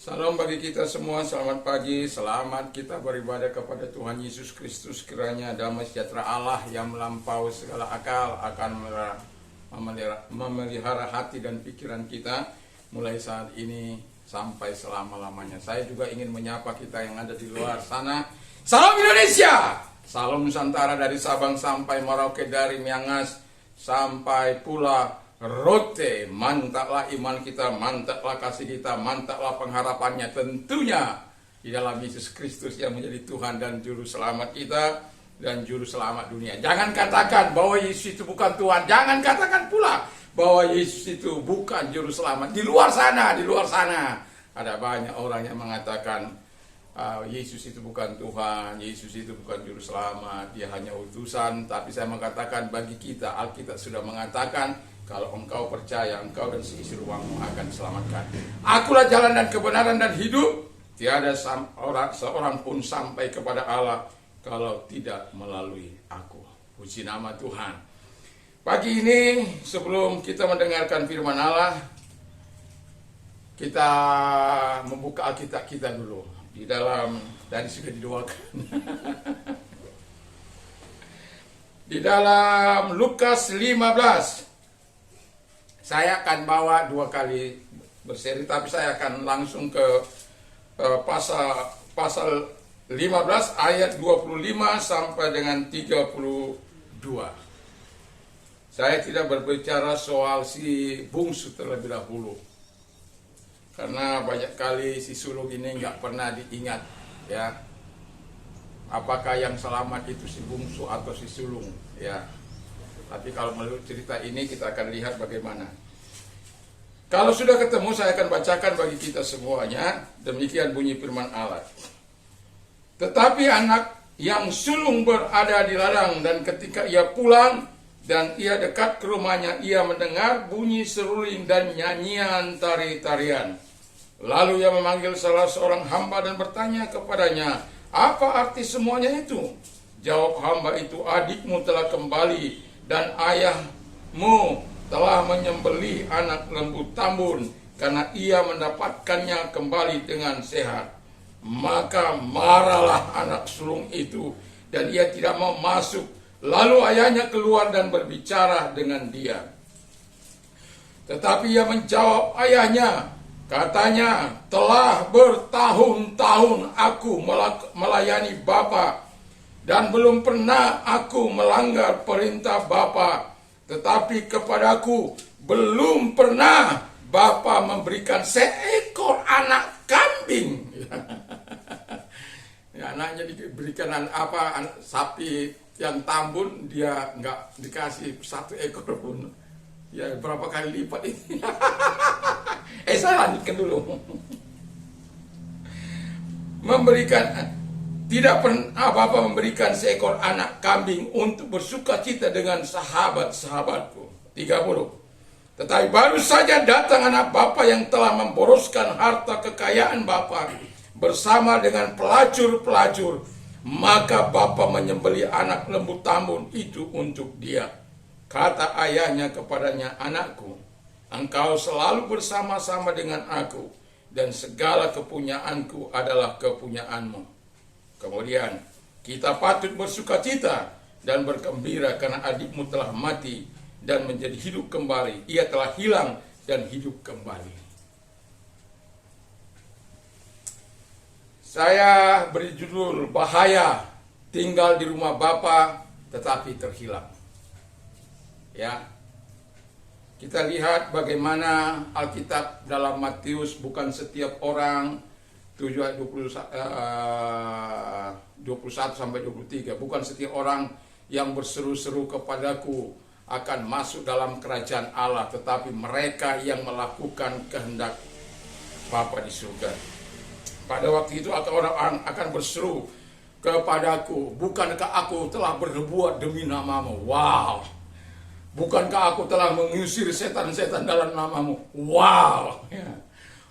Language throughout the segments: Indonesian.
Salam bagi kita semua, selamat pagi, selamat kita beribadah kepada Tuhan Yesus Kristus. Kiranya damai sejahtera Allah yang melampaui segala akal akan memelihara hati dan pikiran kita mulai saat ini sampai selama-lamanya. Saya juga ingin menyapa kita yang ada di luar sana. Salam Indonesia! Salam Nusantara dari Sabang sampai Merauke, dari Miangas sampai Pulau Rote. Mantaplah iman kita, mantaplah kasih kita, mantaplah pengharapannya tentunya di dalam Yesus Kristus yang menjadi Tuhan dan Juru Selamat kita dan Juru Selamat dunia. Jangan katakan bahwa Yesus itu bukan Tuhan. Jangan katakan pula bahwa Yesus itu bukan Juru Selamat. Di luar sana ada banyak orang yang mengatakan Yesus itu bukan Tuhan, Yesus itu bukan Juru Selamat, dia hanya utusan. Tapi saya mengatakan bagi kita, Alkitab sudah mengatakan, kalau engkau percaya, engkau dan seisi rumahmu akan diselamatkan. Akulah jalan dan kebenaran dan hidup. Tiada seorang pun sampai kepada Allah kalau tidak melalui aku. Puji nama Tuhan. Pagi ini sebelum kita mendengarkan firman Allah, kita membuka Alkitab kita dulu. Di dalam, tadi sudah didoakan. Di dalam Lukas 15. Saya akan bawa 2 kali berseri, tapi saya akan langsung ke pasal 15 ayat 25 sampai dengan 32. Saya tidak berbicara soal si bungsu terlebih dahulu, karena banyak kali si sulung ini nggak pernah diingat, ya. Apakah yang selamat itu si bungsu atau si sulung, ya. Tapi kalau menurut cerita ini kita akan lihat bagaimana. Kalau sudah ketemu, saya akan bacakan bagi kita semuanya. Demikian bunyi firman Allah. Tetapi anak yang sulung berada di ladang, dan ketika ia pulang dan ia dekat ke rumahnya, ia mendengar bunyi seruling dan nyanyian tari-tarian. Lalu ia memanggil salah seorang hamba dan bertanya kepadanya, apa arti semuanya itu? Jawab hamba itu, adikmu telah kembali dan ayahmu telah menyembelih anak lembu tambun karena ia mendapatkannya kembali dengan sehat. Maka marahlah anak sulung itu dan ia tidak mau masuk. Lalu ayahnya keluar dan berbicara dengan dia. Tetapi ia menjawab ayahnya, katanya, telah bertahun-tahun aku melayani Bapa dan belum pernah aku melanggar perintah Bapa. Tetapi kepadaku belum pernah Bapa memberikan seekor anak kambing. Ya, anaknya diberikan anak sapi yang tambun, dia nggak dikasih 1 ekor pun. Ya, berapa kali lipat ini. Saya lanjutkan dulu. Tidak pernah Bapa memberikan seekor anak kambing untuk bersuka cita dengan sahabat-sahabatku. 30. Tetapi baru saja datang anak Bapa yang telah memboroskan harta kekayaan Bapa bersama dengan pelacur-pelacur. Maka Bapa menyembelih anak lembu tambun itu untuk dia. Kata ayahnya kepadanya, anakku, engkau selalu bersama-sama dengan aku, dan segala kepunyaanku adalah kepunyaanmu. Kemudian kita patut bersuka cita dan bergembira karena adikmu telah mati dan menjadi hidup kembali. Ia telah hilang dan hidup kembali. Saya beri judul bahaya tinggal di rumah Bapa tetapi terhilang. Ya. Kita lihat bagaimana Alkitab dalam Matius, bukan setiap orang 21 sampai 23. Bukan setiap orang yang berseru-seru kepadaku akan masuk dalam kerajaan Allah, tetapi mereka yang melakukan kehendak Bapa di surga. Pada waktu itu orang akan berseru kepadaku, bukankah aku telah berbuat demi namamu? Wow. Bukankah aku telah mengusir setan-setan dalam namamu? Wow. Ya.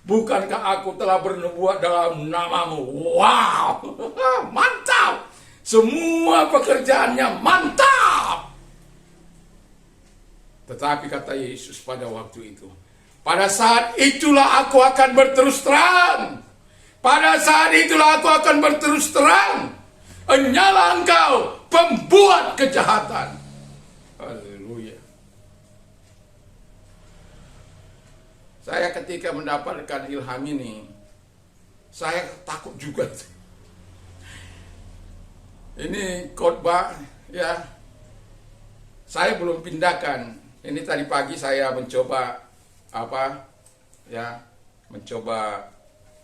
Bukankah aku telah bernubuat dalam namamu? Wow, mantap. Semua pekerjaannya mantap. Tetapi kata Yesus pada waktu itu, Pada saat itulah aku akan berterus terang. Pada saat itulah aku akan berterus terang. Enyalah engkau pembuat kejahatan. Haleluya. Saya ketika mendapatkan ilham ini, saya takut juga. Ini khotbah ya. Saya belum pindahkan. Ini tadi pagi saya mencoba mencoba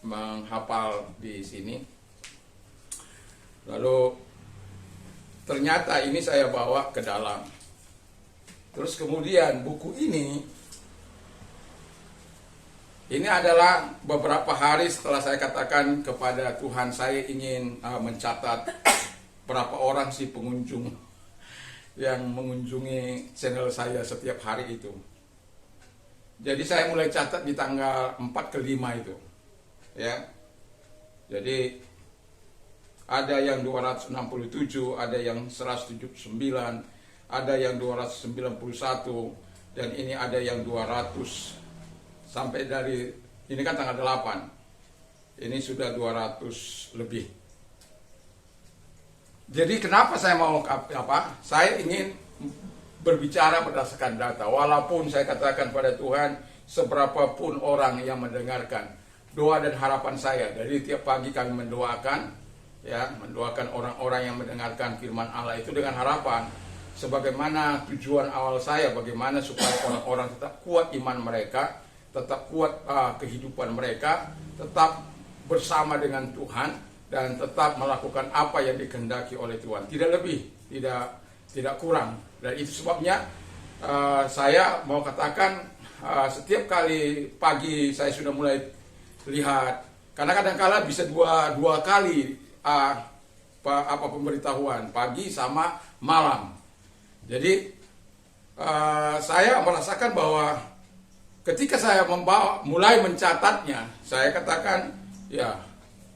menghafal di sini. Lalu ternyata ini saya bawa ke dalam. Terus kemudian buku ini adalah beberapa hari setelah saya katakan kepada Tuhan saya ingin mencatat berapa orang sih pengunjung yang mengunjungi channel saya setiap hari itu. Jadi saya mulai catat di tanggal 4 ke 5 itu. Ya. Jadi ada yang 267, ada yang 179, ada yang 291, dan ini ada yang 200 sampai dari ini kan tanggal 8. Ini sudah 200 lebih. Jadi kenapa saya mau Saya ingin berbicara berdasarkan data. Walaupun saya katakan pada Tuhan, seberapapun orang yang mendengarkan, doa dan harapan saya dari tiap pagi kami mendoakan, mendoakan orang-orang yang mendengarkan firman Allah itu dengan harapan, sebagaimana tujuan awal saya, bagaimana supaya orang-orang tetap kuat iman mereka, tetap kuat kehidupan mereka, tetap bersama dengan Tuhan, dan tetap melakukan apa yang dikehendaki oleh Tuhan. Tidak lebih, tidak kurang. Dan itu sebabnya saya mau katakan setiap kali pagi saya sudah mulai lihat, karena kadang-kala bisa dua kali pemberitahuan, pagi sama malam. Jadi saya merasakan bahwa ketika saya mulai mencatatnya, saya katakan ya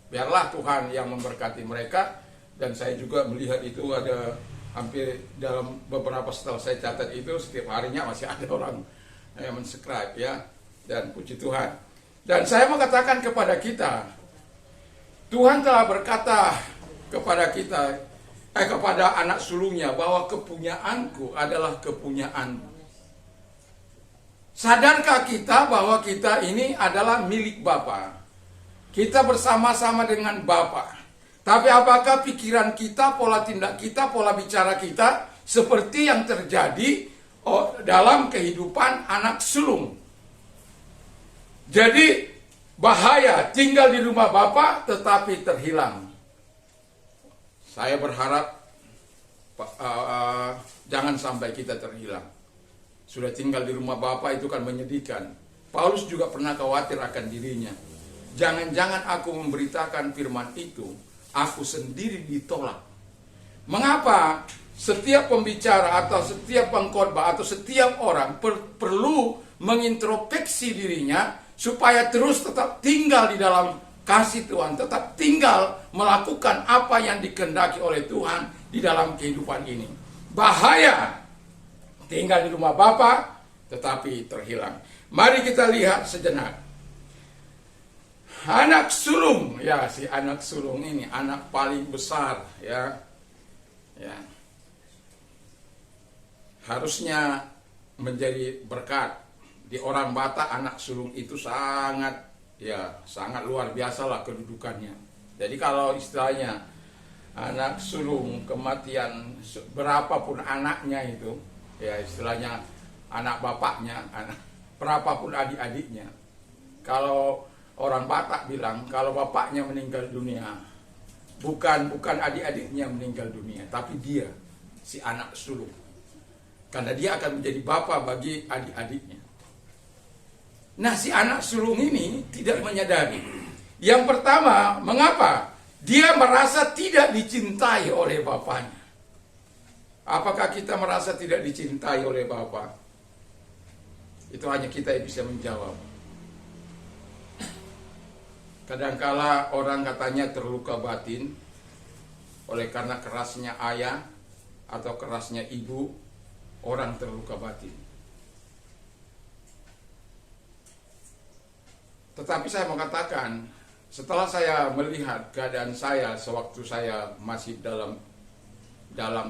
biarlah Tuhan yang memberkati mereka. Dan saya juga melihat itu ada hampir dalam beberapa setelah saya catat itu setiap harinya masih ada orang yang mensubscribe ya, dan puji Tuhan. Dan saya mau katakan kepada kita, Tuhan telah berkata kepada kita, kepada anak sulungnya, bahwa kepunyaanku adalah kepunyaanmu. Sadarkah kita bahwa kita ini adalah milik Bapa? Kita bersama-sama dengan Bapa. Tapi apakah pikiran kita, pola tindak kita, pola bicara kita seperti yang terjadi dalam kehidupan anak sulung? Jadi bahaya tinggal di rumah Bapa tetapi terhilang. Saya berharap jangan sampai kita terhilang. Sudah tinggal di rumah Bapa itu kan menyedihkan. Paulus juga pernah khawatir akan dirinya. Jangan-jangan aku memberitakan firman itu, aku sendiri ditolak. Mengapa setiap pembicara atau setiap pengkhotbah atau setiap orang perlu mengintrospeksi dirinya supaya terus tetap tinggal di dalam kasih Tuhan, tetap tinggal melakukan apa yang dikehendaki oleh Tuhan di dalam kehidupan ini. Bahaya tinggal di rumah Bapa tetapi terhilang. Mari kita lihat sejenak. Anak sulung, ya si anak sulung ini anak paling besar ya. Harusnya menjadi berkat. Di orang Batak anak sulung itu sangat luar biasa lah kedudukannya. Jadi kalau istilahnya anak sulung kematian berapapun anaknya itu, ya istilahnya anak bapaknya, berapapun adik-adiknya. Kalau orang Batak bilang kalau bapaknya meninggal dunia, bukan adik-adiknya meninggal dunia, tapi dia, si anak sulung. Karena dia akan menjadi bapak bagi adik-adiknya. Nah, si anak sulung ini tidak menyadari. Yang pertama, mengapa? Dia merasa tidak dicintai oleh bapaknya. Apakah kita merasa tidak dicintai oleh bapak? Itu hanya kita yang bisa menjawab. Kadangkala orang katanya terluka batin oleh karena kerasnya ayah atau kerasnya ibu, orang terluka batin. Tetapi saya mau katakan, setelah saya melihat keadaan saya sewaktu saya masih dalam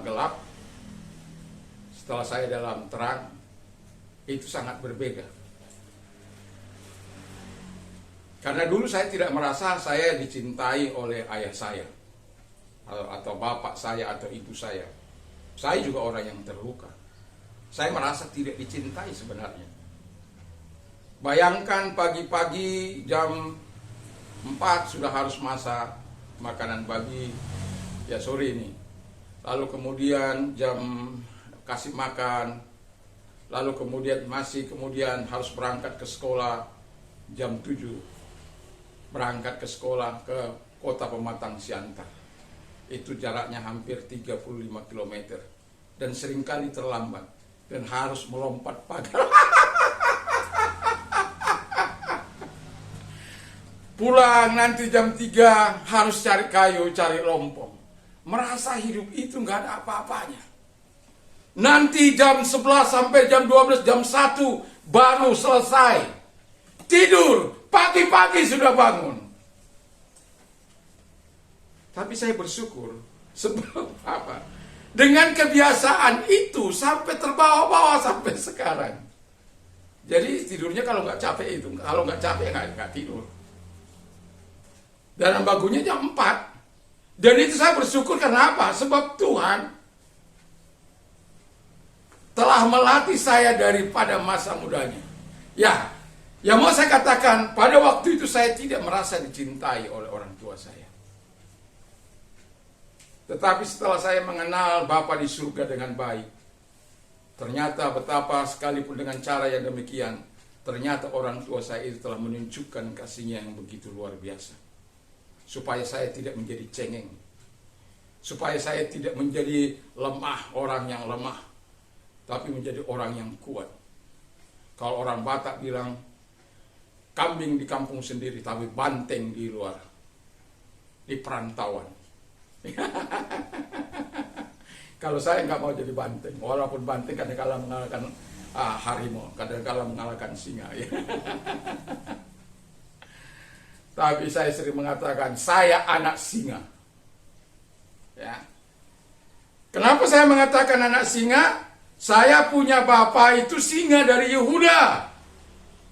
gelap, setelah saya dalam terang, itu sangat berbeda. Karena dulu saya tidak merasa saya dicintai oleh ayah saya, atau bapak saya, atau ibu saya. Saya juga orang yang terluka. Saya merasa tidak dicintai sebenarnya. Bayangkan pagi-pagi jam 4 sudah harus masak makanan pagi, ya sore ini. Lalu kemudian jam kasih makan, lalu kemudian harus berangkat ke sekolah jam 7. Berangkat ke sekolah ke kota Pematang Siantar. Itu jaraknya hampir 35 km. Dan seringkali terlambat. Dan harus melompat pagar. Pulang nanti jam 3 harus cari kayu, cari lompong. Merasa hidup itu nggak ada apa-apanya. Nanti jam 11 sampai jam 12, jam 1 baru selesai. Tidur, pagi-pagi sudah bangun. Tapi saya bersyukur sebab apa? Dengan kebiasaan itu sampai terbawa-bawa sampai sekarang. Jadi tidurnya kalau nggak capek itu, kalau nggak capek nggak tidur. Dan bagunya jam 4. Dan itu saya bersyukur karena apa? Sebab Tuhan telah melatih saya daripada masa mudanya. Ya, yang mau saya katakan, pada waktu itu saya tidak merasa dicintai oleh orang tua saya. Tetapi setelah saya mengenal Bapa di surga dengan baik, ternyata betapa sekalipun dengan cara yang demikian, ternyata orang tua saya itu telah menunjukkan kasihnya yang begitu luar biasa. Supaya saya tidak menjadi cengeng. Supaya saya tidak menjadi lemah, orang yang lemah. Tapi menjadi orang yang kuat. Kalau orang Batak bilang, kambing di kampung sendiri, tapi banteng di luar. Di perantauan. Kalau saya nggak mau jadi banteng. Walaupun banteng kadang-kala mengalahkan harimau. Kadang-kala mengalahkan singa. Ya. Tapi saya sering mengatakan, saya anak singa. Ya. Kenapa saya mengatakan anak singa? Saya punya bapak itu singa dari Yehuda.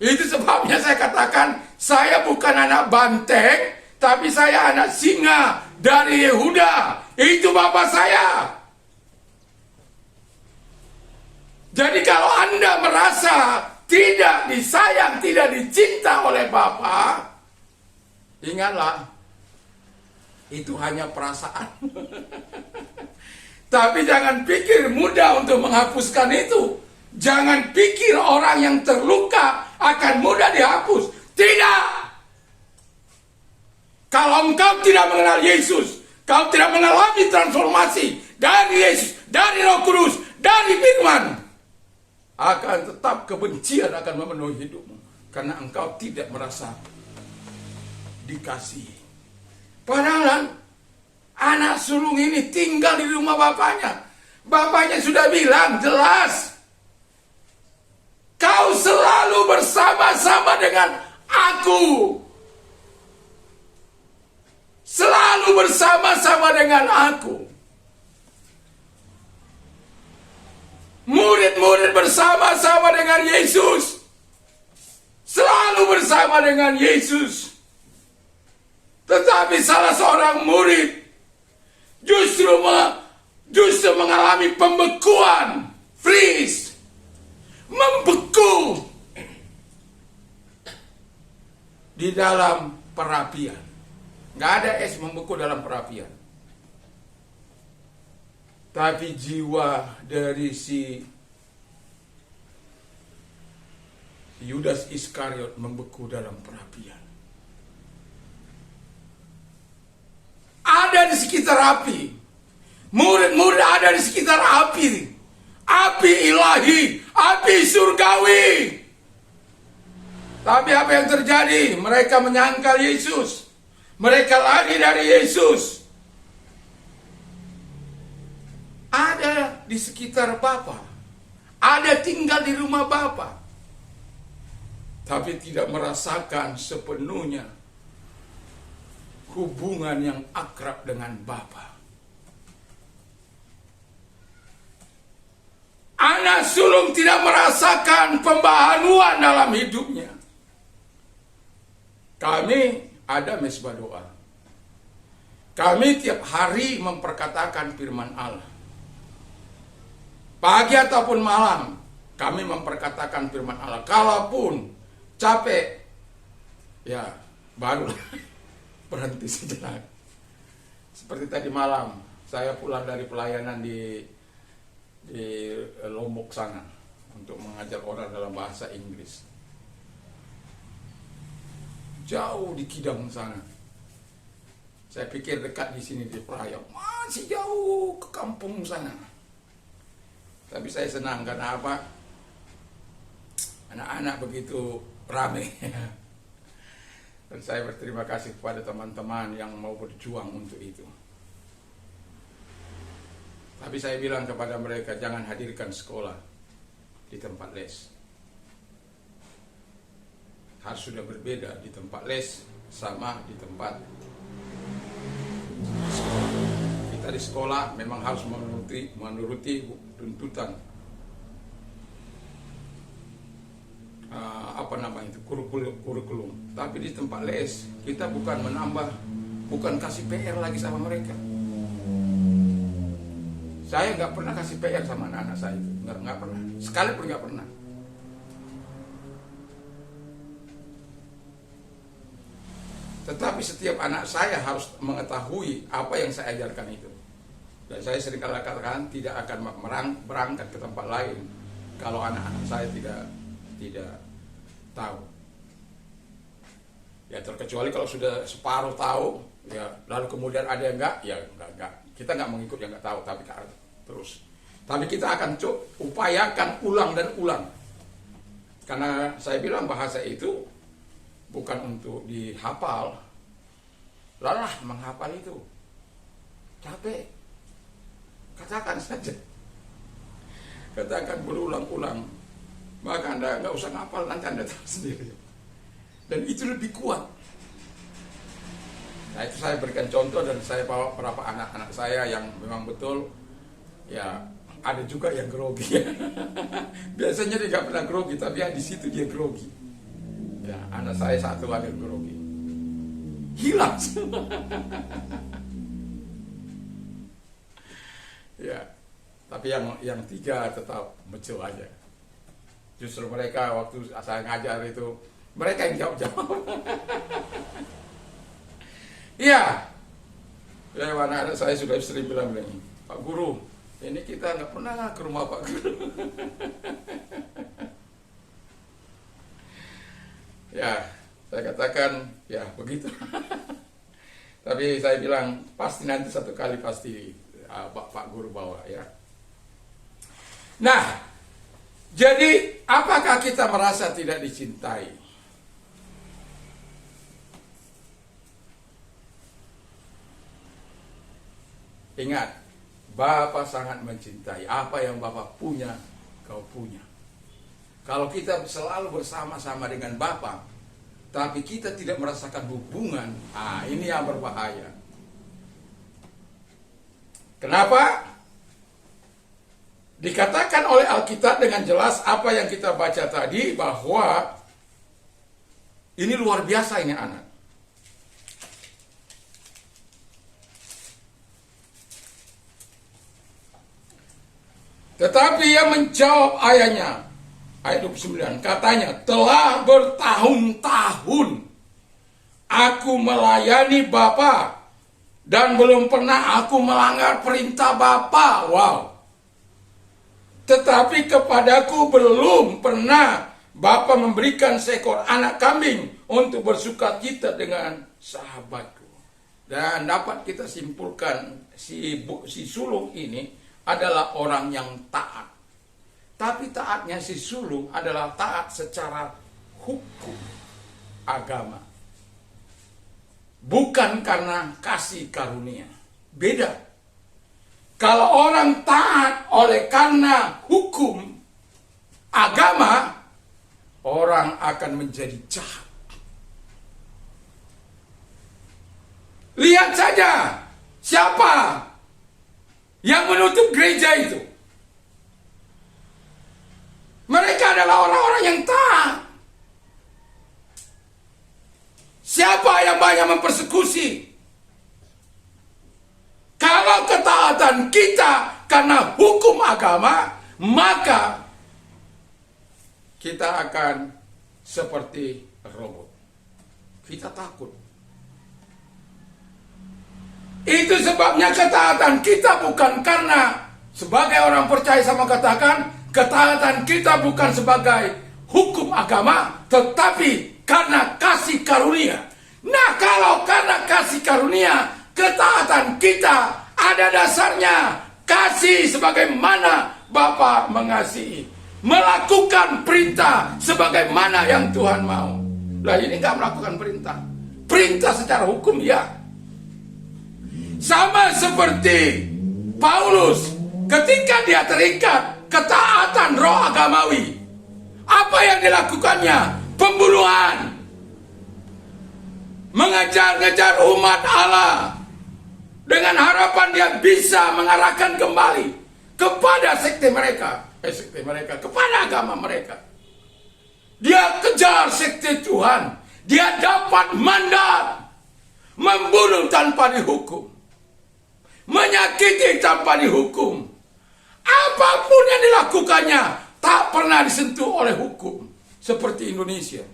Itu sebabnya saya katakan, saya bukan anak banteng, tapi saya anak singa dari Yehuda. Itu bapak saya. Jadi kalau Anda merasa tidak disayang, tidak dicinta oleh bapak, ingatlah, itu hanya perasaan. Tapi jangan pikir mudah untuk menghapuskan itu. Jangan pikir orang yang terluka akan mudah dihapus. Tidak. Kalau engkau tidak mengenal Yesus, kau tidak mengalami transformasi dari Yesus, dari Roh Kudus, dari firman, akan tetap kebencian akan memenuhi hidupmu. Karena engkau tidak merasa dikasihi. Padahal anak sulung ini tinggal di rumah bapaknya. Bapaknya sudah bilang jelas, kau selalu bersama-sama dengan aku. Selalu bersama-sama dengan aku. Murid-murid bersama-sama dengan Yesus. Selalu bersama dengan Yesus. Tetapi salah seorang murid justru mengalami pembekuan, freeze, membeku di dalam perapian. Nggak ada es membeku dalam perapian. Tapi jiwa dari si Yudas Iskariot membeku dalam perapian. Ada di sekitar api. Murid-murid ada di sekitar api. Api ilahi, api surgawi. Tapi apa yang terjadi? Mereka menyangkal Yesus. Mereka lari dari Yesus. Ada di sekitar Bapa. Ada tinggal di rumah Bapa. tapi tidak merasakan sepenuhnya hubungan yang akrab dengan Bapa. Anak sulung tidak merasakan pembaharuan dalam hidupnya. Kami ada mesbah doa. Kami tiap hari memperkatakan firman Allah. Pagi ataupun malam, kami memperkatakan firman Allah. Kalaupun capek, ya baru berhenti sejenak. Seperti tadi malam, saya pulang dari pelayanan di Lombok sana untuk mengajar orang dalam bahasa Inggris. Jauh di Kidang sana. Saya pikir dekat di sini di Prayag, masih jauh ke kampung sana. Tapi saya senang karena apa? Anak-anak begitu ramai. Dan saya berterima kasih kepada teman-teman yang mau berjuang untuk itu. Tapi saya bilang kepada mereka, jangan hadirkan sekolah di tempat les. Harus sudah berbeda di tempat les sama di tempat sekolah. Kita di sekolah memang harus menuruti tuntutan kurikulum. Tapi di tempat les kita bukan menambah, bukan kasih PR lagi sama mereka. Saya nggak pernah kasih PR sama anak-anak saya itu, nggak pernah, sekalipun nggak pernah. Tetapi setiap anak saya harus mengetahui apa yang saya ajarkan itu. Dan saya sering katakan tidak akan berangkat ke tempat lain kalau anak-anak saya tidak tahu. Ya terkecuali kalau sudah separuh tahu, ya lalu kemudian ada yang enggak, ya enggak. Kita nggak mengikut yang nggak tahu, tapi terus. Tapi kita akan upayakan ulang dan ulang. Karena saya bilang bahasa itu bukan untuk dihafal. Lelah menghafal itu. Capek. Katakan saja. Katakan berulang-ulang. Maka Anda nggak usah ngapal, nanti Anda tahu sendiri. Dan itu lebih kuat. Nah itu saya berikan contoh dan saya bawa beberapa anak-anak saya yang memang betul, ya ada juga yang grogi. Biasanya dia nggak pernah grogi, tapi ya di situ dia grogi. Ya anak saya satu ada yang grogi, hilang. Ya, tapi yang tiga tetap becil aja. Justru mereka waktu saya ngajar itu mereka yang jawab-jawab. Iya, ya mana ada saya sudah sering bilang begini, Pak Guru, ini kita nggak pernah ke rumah Pak Guru. Ya, saya katakan ya begitu. Tapi saya bilang pasti nanti satu kali pasti Pak Guru bawa ya. Nah, jadi apakah kita merasa tidak dicintai? Ingat, Bapa sangat mencintai. Apa yang Bapa punya, kau punya. Kalau kita selalu bersama-sama dengan Bapa, tapi kita tidak merasakan hubungan, ini yang berbahaya. Kenapa? Dikatakan oleh Alkitab dengan jelas apa yang kita baca tadi, bahwa ini luar biasa ini anak. Tetapi ia menjawab ayahnya, ayat 29, katanya, telah bertahun-tahun aku melayani Bapa dan belum pernah aku melanggar perintah Bapa. Wow. Tetapi kepadaku belum pernah Bapa memberikan seekor anak kambing untuk bersukacita dengan sahabatku. Dan dapat kita simpulkan si sulung ini adalah orang yang taat. Tapi taatnya si sulung adalah taat secara hukum agama. Bukan karena kasih karunia. Beda. Kalau orang taat oleh karena hukum agama, orang akan menjadi jahat. Lihat saja siapa yang menutup gereja itu. Mereka adalah orang-orang yang taat. Siapa yang banyak mempersekusi? Kalau ketaatan kita karena hukum agama, maka kita akan seperti robot. Kita takut. Itu sebabnya ketaatan kita bukan karena sebagai orang percaya, sama katakan, ketaatan kita bukan sebagai hukum agama, tetapi karena kasih karunia. Nah, kalau karena kasih karunia, ketaatan kita ada dasarnya kasih sebagaimana Bapa mengasihi, melakukan perintah sebagaimana yang Tuhan mau. Lah ini nggak melakukan perintah. Perintah secara hukum ya. Sama seperti Paulus ketika dia terikat ketaatan roh agamawi. Apa yang dilakukannya? Pembunuhan. Mengejar-ngejar umat Allah. Dengan harapan dia bisa mengarahkan kembali kepada sekte mereka. Kepada agama mereka. Dia kejar sekte Tuhan. Dia dapat mandat membunuh tanpa dihukum, menyakiti tanpa dihukum. Apapun yang dilakukannya tak pernah disentuh oleh hukum. Seperti Indonesia,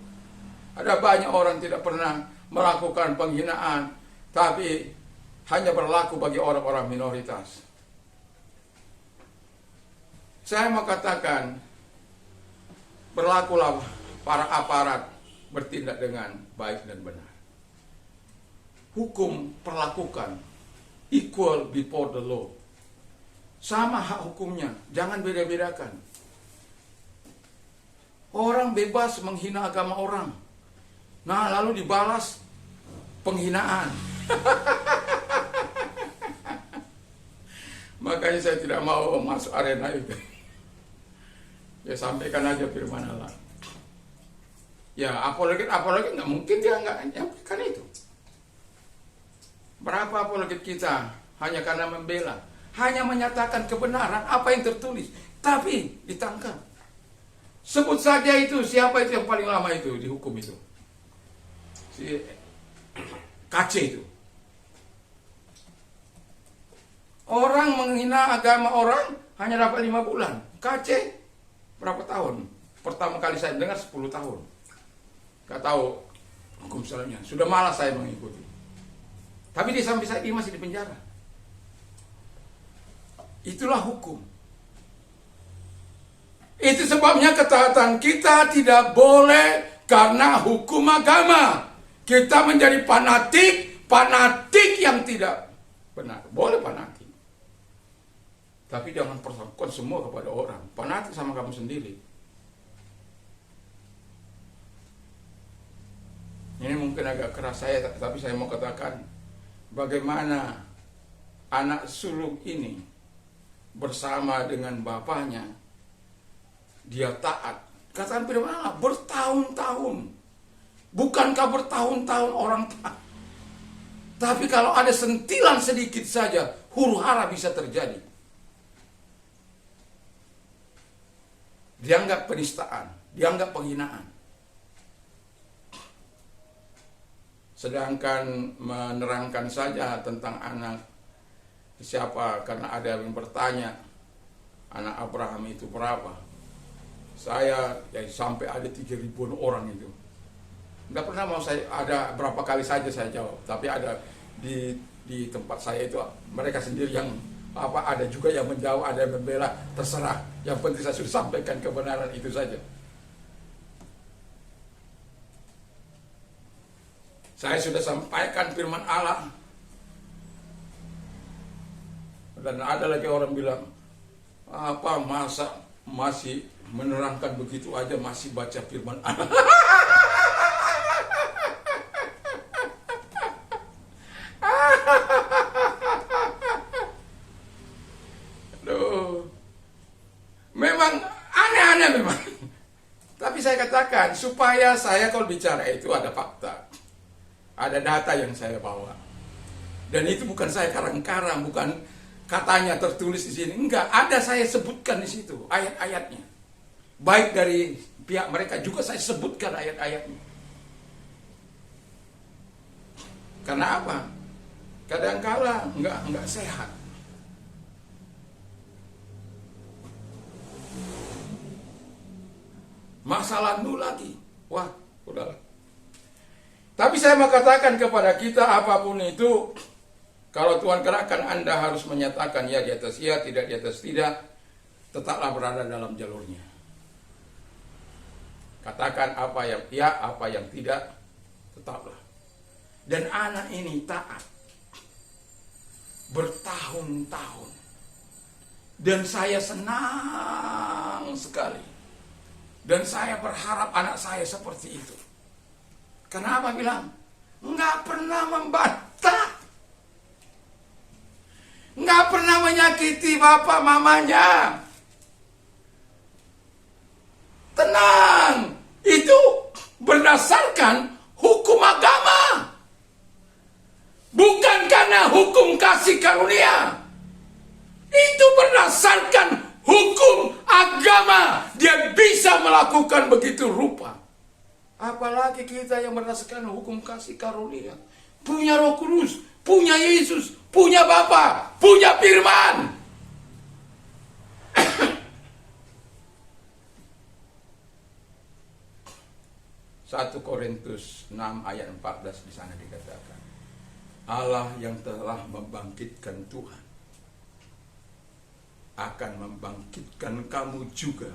ada banyak orang tidak pernah melakukan penghinaan, tapi hanya berlaku bagi orang-orang minoritas. Saya mau katakan, berlakulah para aparat bertindak dengan baik dan benar. Hukum perlakukan equal before the law. Sama hak hukumnya, jangan beda-bedakan. Orang bebas menghina agama orang. Nah, lalu dibalas penghinaan. Makanya saya tidak mau masuk arena itu. Ya sampaikan aja firman Allah. Ya apologet nggak mungkin dia nggak nyampaikan itu. Berapa apologet kita hanya karena membela, hanya menyatakan kebenaran apa yang tertulis, tapi ditangkap. Sebut saja itu, siapa itu yang paling lama itu dihukum itu? Si KC itu. Orang menghina agama orang hanya dapat 5 bulan. KC berapa tahun? Pertama kali saya dengar 10 tahun. Gak tahu hukum selanjutnya. Sudah malas saya mengikuti. Tapi dia sampai saat ini masih di penjara. Itulah hukum. Itu sebabnya ketaatan kita tidak boleh karena hukum agama. Kita menjadi fanatik yang tidak benar. Boleh fanatik. Tapi jangan persangkutan semua kepada orang. Fanatik sama kamu sendiri. Ini mungkin agak keras saya, tapi saya mau katakan bagaimana anak sulung ini bersama dengan bapaknya, dia taat. Katakan firman Allah, bertahun-tahun. Bukankah bertahun-tahun orang taat? Tapi kalau ada sentilan sedikit saja, huru hara bisa terjadi. Dianggap penistaan, dianggap penghinaan. Sedangkan menerangkan saja tentang anak siapa, karena ada yang bertanya anak Abraham itu berapa. Saya ya, sampai ada 3.000 orang itu. Nggak pernah mau saya, ada berapa kali saja saya jawab. Tapi ada di tempat saya itu mereka sendiri yang ada juga yang menjawab, ada yang membela, terserah. Yang penting saya sudah sampaikan kebenaran itu saja. Saya sudah sampaikan firman Allah. Dan ada lagi orang bilang, apa masa masih menerangkan begitu aja, masih baca firman Allah. Aduh. Memang aneh-aneh memang. Tapi saya katakan, katakan supaya saya kalau bicara itu ada fakta, ada data yang saya bawa. Dan itu bukan saya karang-karang, bukan katanya tertulis di sini. Enggak, ada saya sebutkan di situ ayat-ayatnya. Baik dari pihak mereka juga saya sebutkan ayat-ayatnya. Karena apa? Kadang-kala enggak sehat. Masalah lalu lagi. Wah, udahlah. Tapi saya mau katakan kepada kita apapun itu, kalau Tuhan kerahkan Anda harus menyatakan ya di atas ya, tidak di atas tidak, tetaplah berada dalam jalurnya. Katakan apa yang ya, apa yang tidak, tetaplah. Dan anak ini taat bertahun-tahun. Dan saya senang sekali. Dan saya berharap anak saya seperti itu. Kenapa bilang? Nggak pernah membantah. Nggak pernah menyakiti bapak mamanya. Tenang. Itu berdasarkan hukum agama. Bukan karena hukum kasih karunia. Itu berdasarkan hukum agama. Dia bisa melakukan begitu rupa. Apalagi kita yang berdasarkan hukum kasih karunia. Punya Roh Kudus, punya Yesus, punya Bapa, punya firman. 1 Korintus 6 ayat 14 di sana dikatakan, Allah yang telah membangkitkan Tuhan akan membangkitkan kamu juga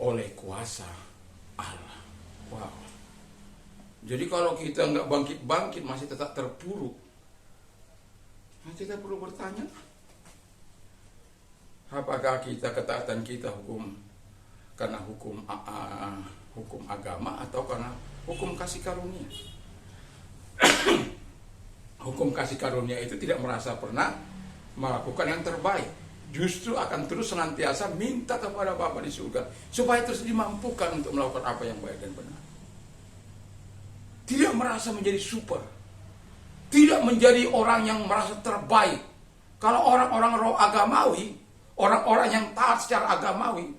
oleh kuasa Allah. Wow. Jadi kalau kita nggak bangkit-bangkit masih tetap terpuruk, kita perlu bertanya, apakah kita ketaatan kita karena hukum agama atau karena hukum kasih karunia? Hukum kasih karunia itu tidak merasa pernah melakukan yang terbaik, justru akan terus senantiasa minta kepada Bapa di surga supaya terus dimampukan untuk melakukan apa yang baik dan benar. Tidak merasa menjadi super, tidak menjadi orang yang merasa terbaik. Kalau orang-orang roh agamawi, orang-orang yang taat secara agamawi,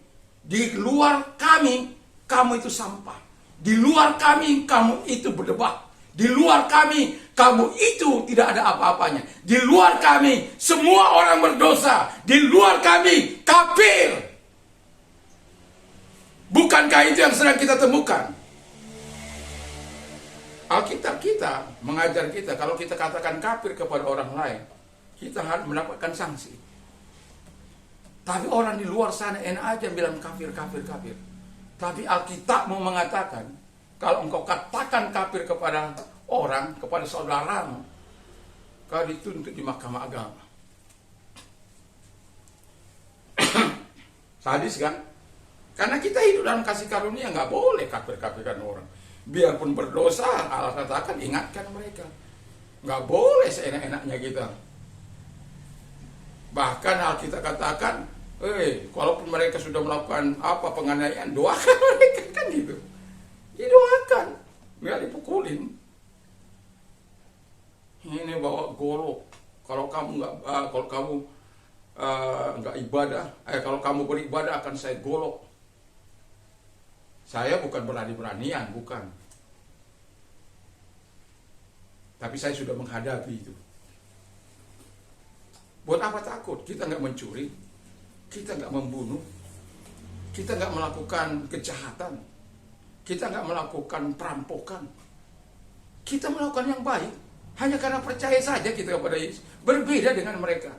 di luar kami, kamu itu sampah. Di luar kami, kamu itu berdebat. Di luar kami, kamu itu tidak ada apa-apanya. Di luar kami, semua orang berdosa. Di luar kami, kafir. Bukankah itu yang sedang kita temukan? Alkitab kita mengajar kita, kalau kita katakan kafir kepada orang lain, kita harus mendapatkan sanksi. Tapi orang di luar sana enak aja bilang kafir, kafir, kafir. Tapi Alkitab mau mengatakan, kalau engkau katakan kafir kepada orang, kepada saudaramu, kau dituntut di mahkamah agama. Sadis kan? Karena kita hidup dalam kasih karunia, nggak boleh kafir-kafirkan orang. Biarpun berdosa, Allah katakan ingatkan mereka. Nggak boleh seenak-enaknya kita. Bahkan Alkitab katakan, kalaupun mereka sudah melakukan apa penganiayaan, doakan mereka, kan gitu. Didoakan, nggak dipukulin. Ini bawa golok. Kalau kamu nggak ibadah, kalau kamu beribadah akan saya golok. Saya bukan berani-beranian, bukan. Tapi saya sudah menghadapi itu. Buat apa takut? Kita nggak mencuri, kita nggak membunuh, kita nggak melakukan kejahatan, kita nggak melakukan perampokan. Kita melakukan yang baik hanya karena percaya saja kita kepada Yesus. Berbeda dengan mereka.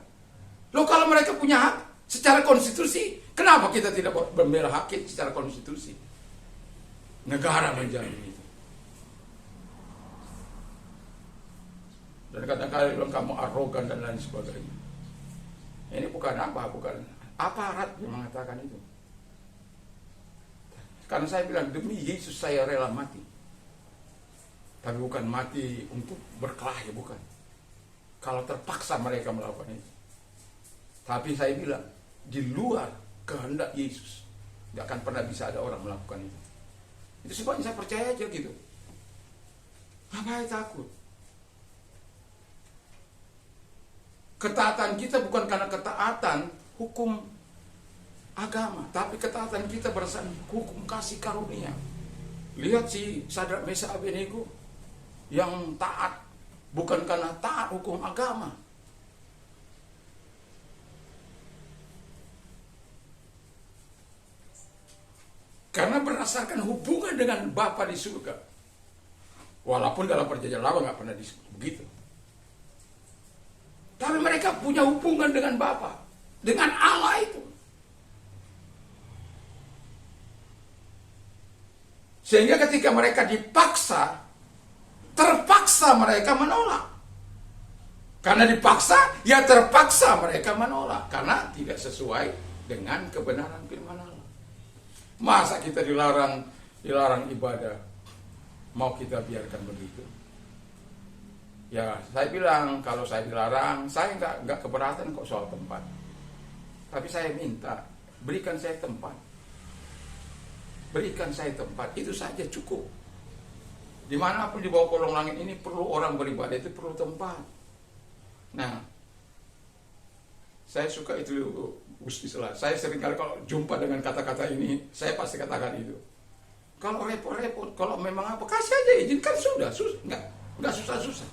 Loh, kalau mereka punya hak secara konstitusi, kenapa kita tidak membela hak secara konstitusi? Negara menjamin itu. Dan kadang-kadang bilang kamu arogan dan lain sebagainya. Ini bukan aparat yang mengatakan itu. Karena saya bilang demi Yesus saya rela mati. Tapi bukan mati untuk berkelahi, bukan. Kalau terpaksa mereka melakukan itu. Tapi saya bilang di luar kehendak Yesus, Nggak akan pernah bisa ada orang melakukan itu. Itu sebabnya saya percaya aja gitu. Ngapain takut? Ketaatan kita bukan karena ketaatan hukum agama, tapi ketaatan kita berdasarkan hukum kasih karunia. Lihat si Sadrak Mesak Abednego yang taat bukan karena taat hukum agama. Karena berdasarkan hubungan dengan Bapa di surga. Walaupun dalam perjanjian lama nggak pernah disebut begitu. Tapi mereka punya hubungan dengan Bapa, dengan Allah itu. Sehingga ketika mereka dipaksa, terpaksa mereka menolak. Karena dipaksa, ya terpaksa mereka menolak. Karena tidak sesuai dengan kebenaran firman Allah. Masa kita dilarang ibadah, mau kita biarkan begitu? Ya, saya bilang kalau saya dilarang, saya nggak keberatan kok soal tempat. Tapi saya minta, berikan saya tempat. Berikan saya tempat, itu saja cukup. Dimanapun di bawah kolong langit ini perlu orang beribadah, itu perlu tempat. Nah, saya suka itu istilah. Saya seringkali kalau jumpa dengan kata-kata ini, saya pasti katakan itu. Kalau repot-repot, kalau memang apa, kasih aja izin, kan sudah, nggak susah-susah.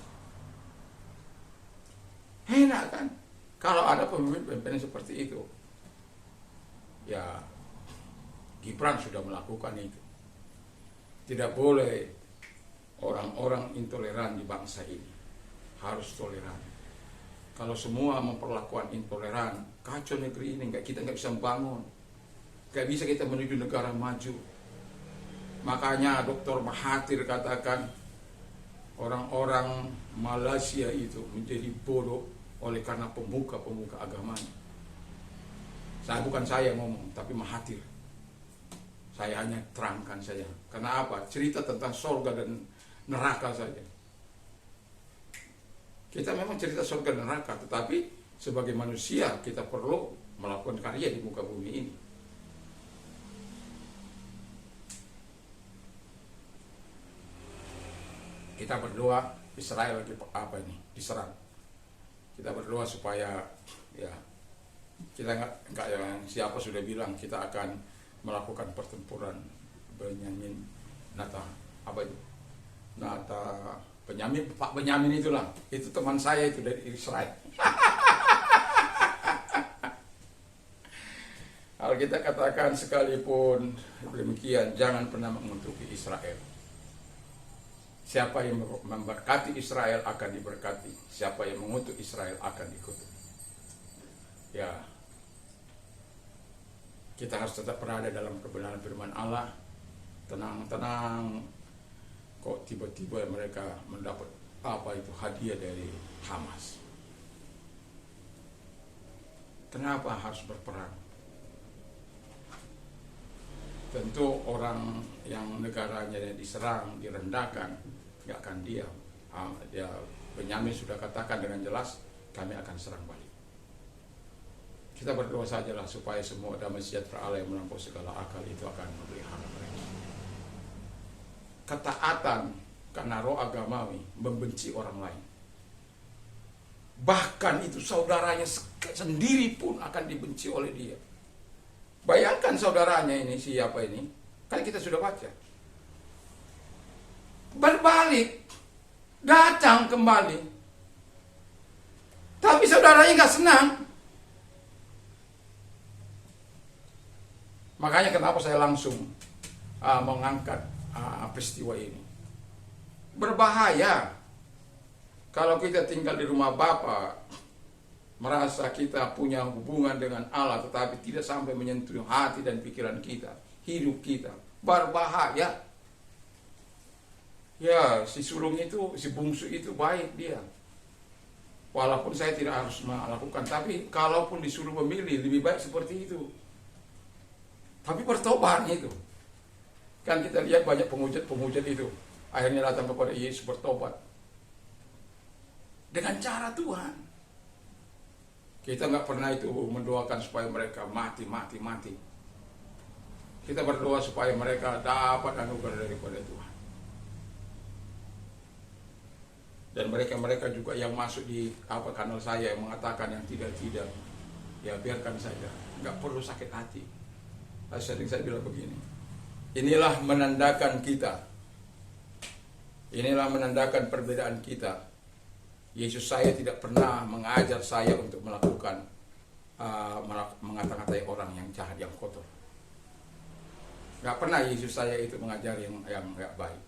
Enak kan? Kalau ada pemimpin seperti itu, ya Gibran sudah melakukan itu. Tidak boleh orang-orang intoleran di bangsa ini, harus toleran. Kalau semua memperlakukan intoleran, kacau negeri ini, kita nggak bisa membangun, nggak bisa kita menuju negara maju. Makanya Dr. Mahathir katakan orang-orang Malaysia itu menjadi bodoh oleh karena pemuka-pemuka agamanya. Bukan saya ngomong, tapi Mahathir. Saya hanya terangkan saja. Karena apa? Cerita tentang surga dan neraka saja. Kita memang cerita surga dan neraka, tetapi sebagai manusia kita perlu melakukan karya di muka bumi ini. Kita berdoa Israel lagi diserang. Kita berdoa supaya ya kita nggak yang siapa sudah bilang kita akan melakukan pertempuran Benyamin Pak Benyamin itulah, itu teman saya itu dari Israel. Kalau kita katakan sekalipun demikian, jangan pernah mengutuki Israel. Siapa yang memberkati Israel akan diberkati. Siapa yang mengutuk Israel akan dikutuk. Ya, kita harus tetap berada dalam kebenaran firman Allah. Tenang-tenang. Kok tiba-tiba mereka mendapat hadiah dari Hamas? Kenapa harus berperang? Tentu orang yang negaranya diserang, direndahkan, nggak akan diam. Benyamin sudah katakan dengan jelas, kami akan serang balik. Kita berdoa sajalah supaya semua damai sejahtera Allah yang melampaui segala akal itu akan memelihara mereka. Ketaatan karena roh agamawi membenci orang lain. Bahkan itu saudaranya sendiri pun akan dibenci oleh dia. Bayangkan saudaranya ini, siapa ini? Kan kita sudah baca. Berbalik, datang kembali. Tapi saudaranya nggak senang. Makanya kenapa saya langsung mengangkat peristiwa ini. Berbahaya kalau kita tinggal di rumah Bapa, merasa kita punya hubungan dengan Allah, tetapi tidak sampai menyentuh hati dan pikiran kita, hidup kita. Berbahaya. Ya, si sulung itu, si bungsu itu baik dia. Walaupun saya tidak harus melakukan, tapi kalaupun disuruh memilih, lebih baik seperti itu. Tapi bertobat itu. Kan kita lihat banyak penghujat itu. Akhirnya datang kepada Yesus bertobat. Dengan cara Tuhan. Kita nggak pernah itu mendoakan supaya mereka mati. Kita berdoa supaya mereka dapat anugerah daripada Tuhan. Dan mereka juga yang masuk di kanal saya yang mengatakan yang tidak, ya biarkan saja, nggak perlu sakit hati. Sering saya bilang begini, inilah menandakan kita, inilah menandakan perbedaan kita. Yesus saya tidak pernah mengajar saya untuk melakukan mengata-ngatai orang yang jahat, yang kotor. Nggak pernah Yesus saya itu mengajar yang nggak baik.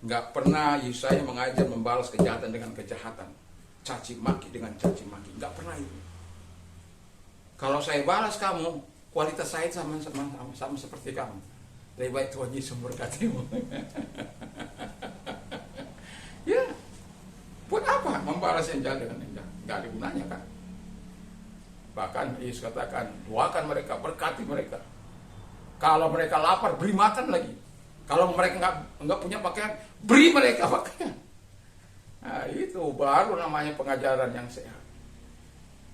Nggak pernah Yesus saya mengajar membalas kejahatan dengan kejahatan, caci maki dengan caci maki. Nggak pernah itu. Kalau saya balas kamu, kualitas saya sama seperti kamu. Lebih baik Tuhan Yesus memberkatimu. Ya, buat apa membalas yang jahat dengan yang jahat? Nggak ada gunanya kan. Bahkan Yesus katakan, doakan mereka, berkati mereka. Kalau mereka lapar, beri makan lagi. Kalau mereka nggak punya pakaian, beri mereka pakaian. Nah, itu baru namanya pengajaran yang sehat.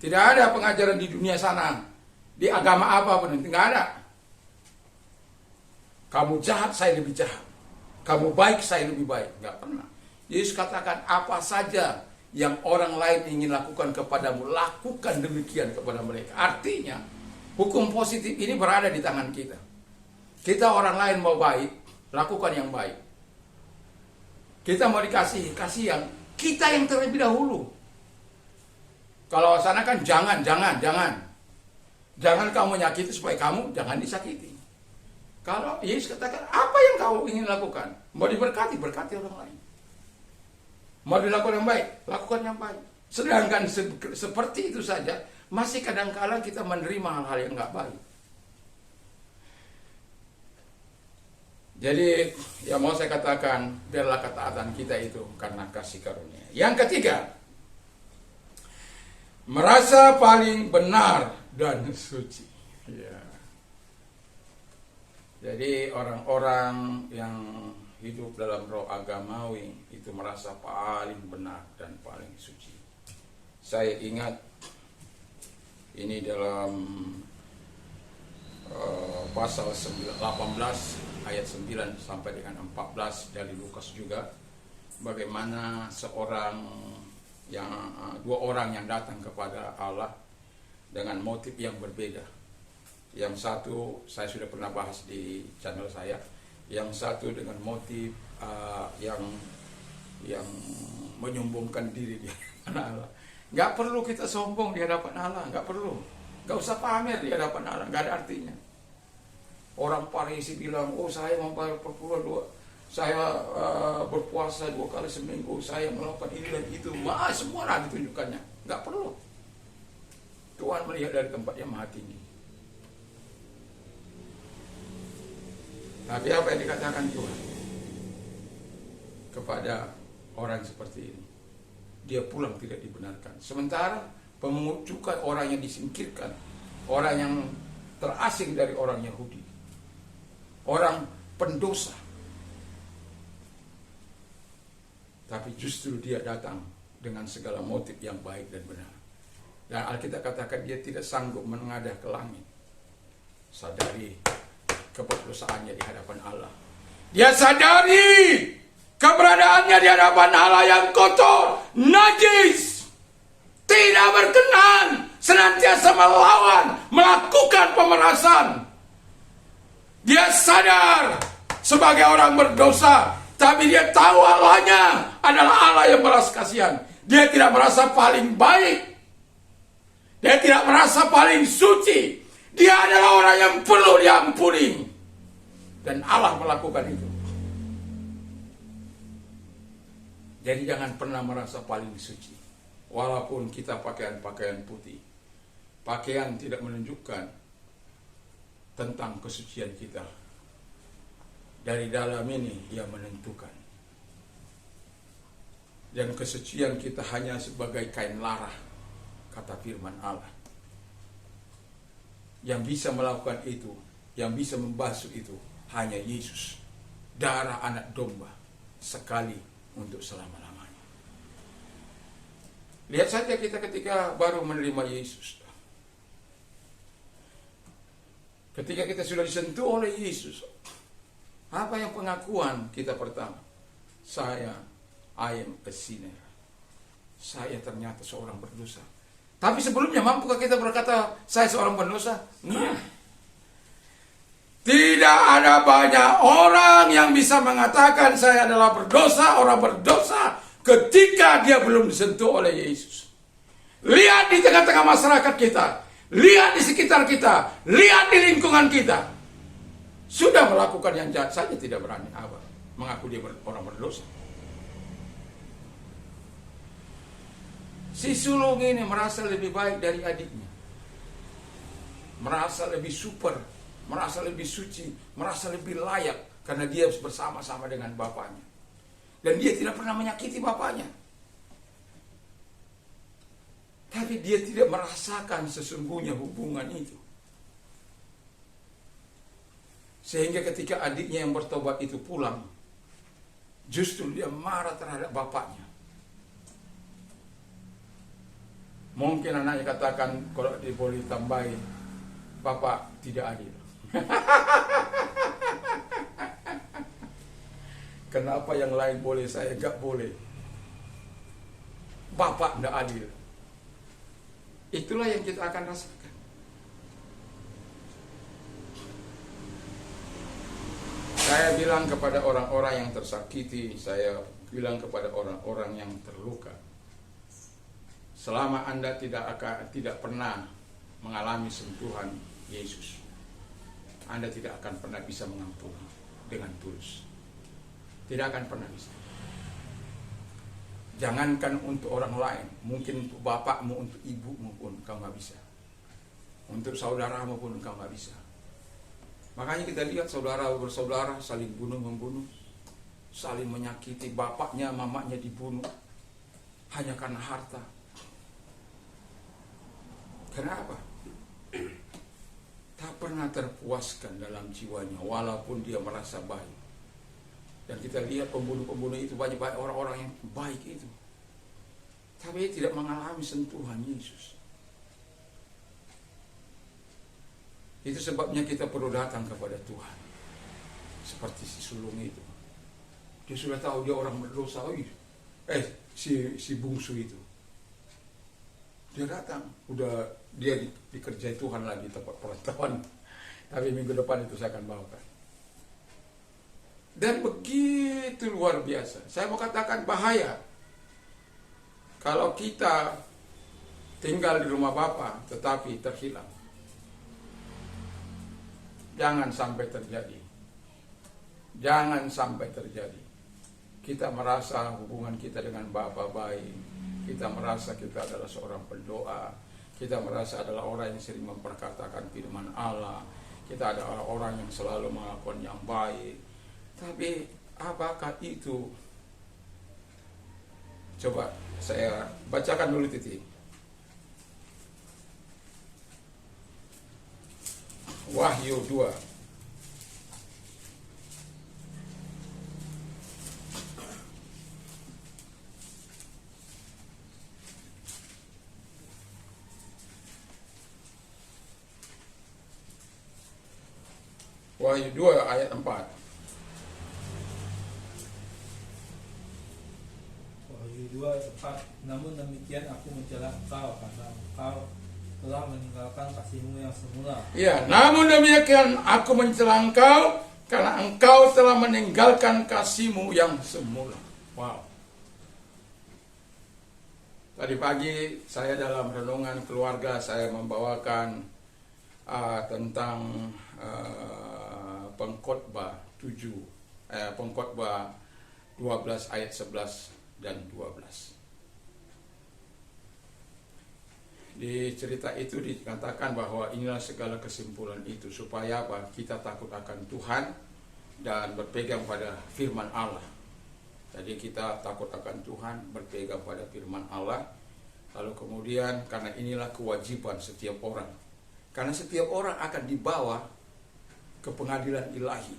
Tidak ada pengajaran di dunia sana, di agama apapun, nggak ada. Kamu jahat, saya lebih jahat. Kamu baik, saya lebih baik. Nggak pernah. Yesus katakan, apa saja yang orang lain ingin lakukan kepadamu, lakukan demikian kepada mereka. Artinya, hukum positif ini berada di tangan kita. Kita orang lain mau baik, lakukan yang baik. Kita mau dikasih, kasih yang kita yang terlebih dahulu. Kalau sana kan jangan. Jangan kamu menyakiti supaya kamu jangan disakiti. Kalau Yesus katakan, apa yang kamu ingin lakukan? Mau diberkati, berkati orang lain. Mau dilakukan yang baik, lakukan yang baik. Sedangkan seperti itu saja, masih kadang-kala kita menerima hal-hal yang nggak baik. Jadi, yang mau saya katakan, biarlah ketaatan kita itu karena kasih karunia. Yang ketiga, merasa paling benar dan suci. Ya. Jadi, orang-orang yang hidup dalam roh agamawi itu merasa paling benar dan paling suci. Saya ingat ini dalam pasal 18 ayat 9 sampai dengan 14 dari Lukas juga, bagaimana dua orang yang datang kepada Allah dengan motif yang berbeda. Yang satu saya sudah pernah bahas di channel saya, yang satu dengan motif yang menyombongkan diri di hadapan Allah. Nggak perlu kita sombong di hadapan Allah, nggak perlu. Nggak usah pamer di hadapan Allah, nggak ada artinya. Orang Farisi bilang, oh saya membayar perpuluhan saya berpuasa 2 kali seminggu, saya melakukan ini dan itu. Semua lah ditunjukkannya. Nggak perlu. Tuhan melihat dari tempat yang maha tinggi. Tapi apa yang dikatakan Tuhan kepada orang seperti ini? Dia pulang tidak dibenarkan. Sementara pemungutan orang yang disingkirkan, orang yang terasing dari orang Yahudi, orang pendosa, tapi justru dia datang dengan segala motif yang baik dan benar. Dan Alkitab katakan dia tidak sanggup menengadah ke langit, sadari keberdosaannya di hadapan Allah. Dia sadari keberadaannya di hadapan Allah yang kotor, najis, tidak berkenan, senantiasa melawan, melakukan pemerasan. Dia sadar sebagai orang berdosa, tapi dia tahu Allahnya adalah Allah yang belas kasihan. Dia tidak merasa paling baik, dia tidak merasa paling suci. Dia adalah orang yang perlu diampuni, dan Allah melakukan itu. Jadi jangan pernah merasa paling suci. Walaupun kita pakaian putih, pakaian tidak menunjukkan tentang kesucian kita. Dari dalam ini ia menentukan. Dan kesucian kita hanya sebagai kain lara, kata firman Allah. Yang bisa melakukan itu, yang bisa membasuh itu, hanya Yesus, darah anak domba, sekali untuk selama-lamanya. Lihat saja kita ketika baru menerima Yesus. Ketika kita sudah disentuh oleh Yesus, apa yang pengakuan kita pertama? I am a sinner. Saya ternyata seorang berdosa. Tapi sebelumnya, mampukah kita berkata, saya seorang berdosa? Nah, tidak ada banyak orang yang bisa mengatakan saya adalah berdosa, orang berdosa, ketika dia belum disentuh oleh Yesus. Lihat di tengah-tengah masyarakat kita, lihat di sekitar kita, lihat di lingkungan kita. Sudah melakukan yang jahat saja tidak berani mengaku dia orang berdosa. Si sulung ini merasa lebih baik dari adiknya, merasa lebih super, merasa lebih suci, merasa lebih layak karena dia bersama-sama dengan bapaknya. Dan dia tidak pernah menyakiti bapaknya. Tapi dia tidak merasakan sesungguhnya hubungan itu. Sehingga ketika adiknya yang bertobat itu pulang, justru dia marah terhadap bapaknya. Mungkin anaknya katakan, kalau dia boleh tambahin, bapak tidak adil. Kenapa yang lain boleh, saya gak boleh? Bapak tidak adil. Itulah yang kita akan rasakan. Saya bilang kepada orang-orang yang tersakiti, saya bilang kepada orang-orang yang terluka, selama Anda tidak pernah mengalami sentuhan Yesus, Anda tidak akan pernah bisa mengampuni dengan tulus. Tidak akan pernah bisa. Jangankan untuk orang lain, mungkin untuk bapakmu, untuk ibumu pun kau nggak bisa. Untuk saudaramu pun kau nggak bisa. Makanya kita lihat saudara bersaudara saling bunuh-membunuh, saling menyakiti, bapaknya, mamanya dibunuh hanya karena harta. Kenapa? Tak pernah terpuaskan dalam jiwanya, walaupun dia merasa baik. Dan kita lihat pembunuh-pembunuh itu banyak orang-orang yang baik itu. Tapi tidak mengalami sentuhan Yesus. Itu sebabnya kita perlu datang kepada Tuhan. Seperti si sulung itu. Dia sudah tahu dia orang berdosa. Si bungsu itu. Dia datang. Udah dia dikerjai Tuhan lagi tempat perantauan. Tapi minggu depan itu saya akan bawakan. Dan begitu luar biasa. Saya mau katakan bahaya kalau kita tinggal di rumah Bapa tetapi terhilang. Jangan sampai terjadi. Jangan sampai terjadi. Kita merasa hubungan kita dengan Bapa baik. Kita merasa kita adalah seorang pendoa. Kita merasa adalah orang yang sering memperkatakan firman Allah. Kita adalah orang yang selalu melakukan yang baik. Tapi apakah itu? Coba saya bacakan dulu titik. Wahyu 2. Wahyu 2 ayat 4. 2:4. Namun demikian aku mencela engkau karena engkau telah meninggalkan kasihmu yang semula. Ya, namun demikian aku mencela engkau karena engkau telah meninggalkan kasihmu yang semula. Wow. Tadi pagi saya dalam renungan keluarga saya membawakan tentang Pengkhotbah 12 ayat 11 dan 12. Di cerita itu dikatakan bahwa inilah segala kesimpulan itu, supaya apa? Kita takut akan Tuhan dan berpegang pada firman Allah. Jadi kita takut akan Tuhan, berpegang pada firman Allah. Lalu kemudian karena inilah kewajiban setiap orang. Karena setiap orang akan dibawa ke pengadilan ilahi.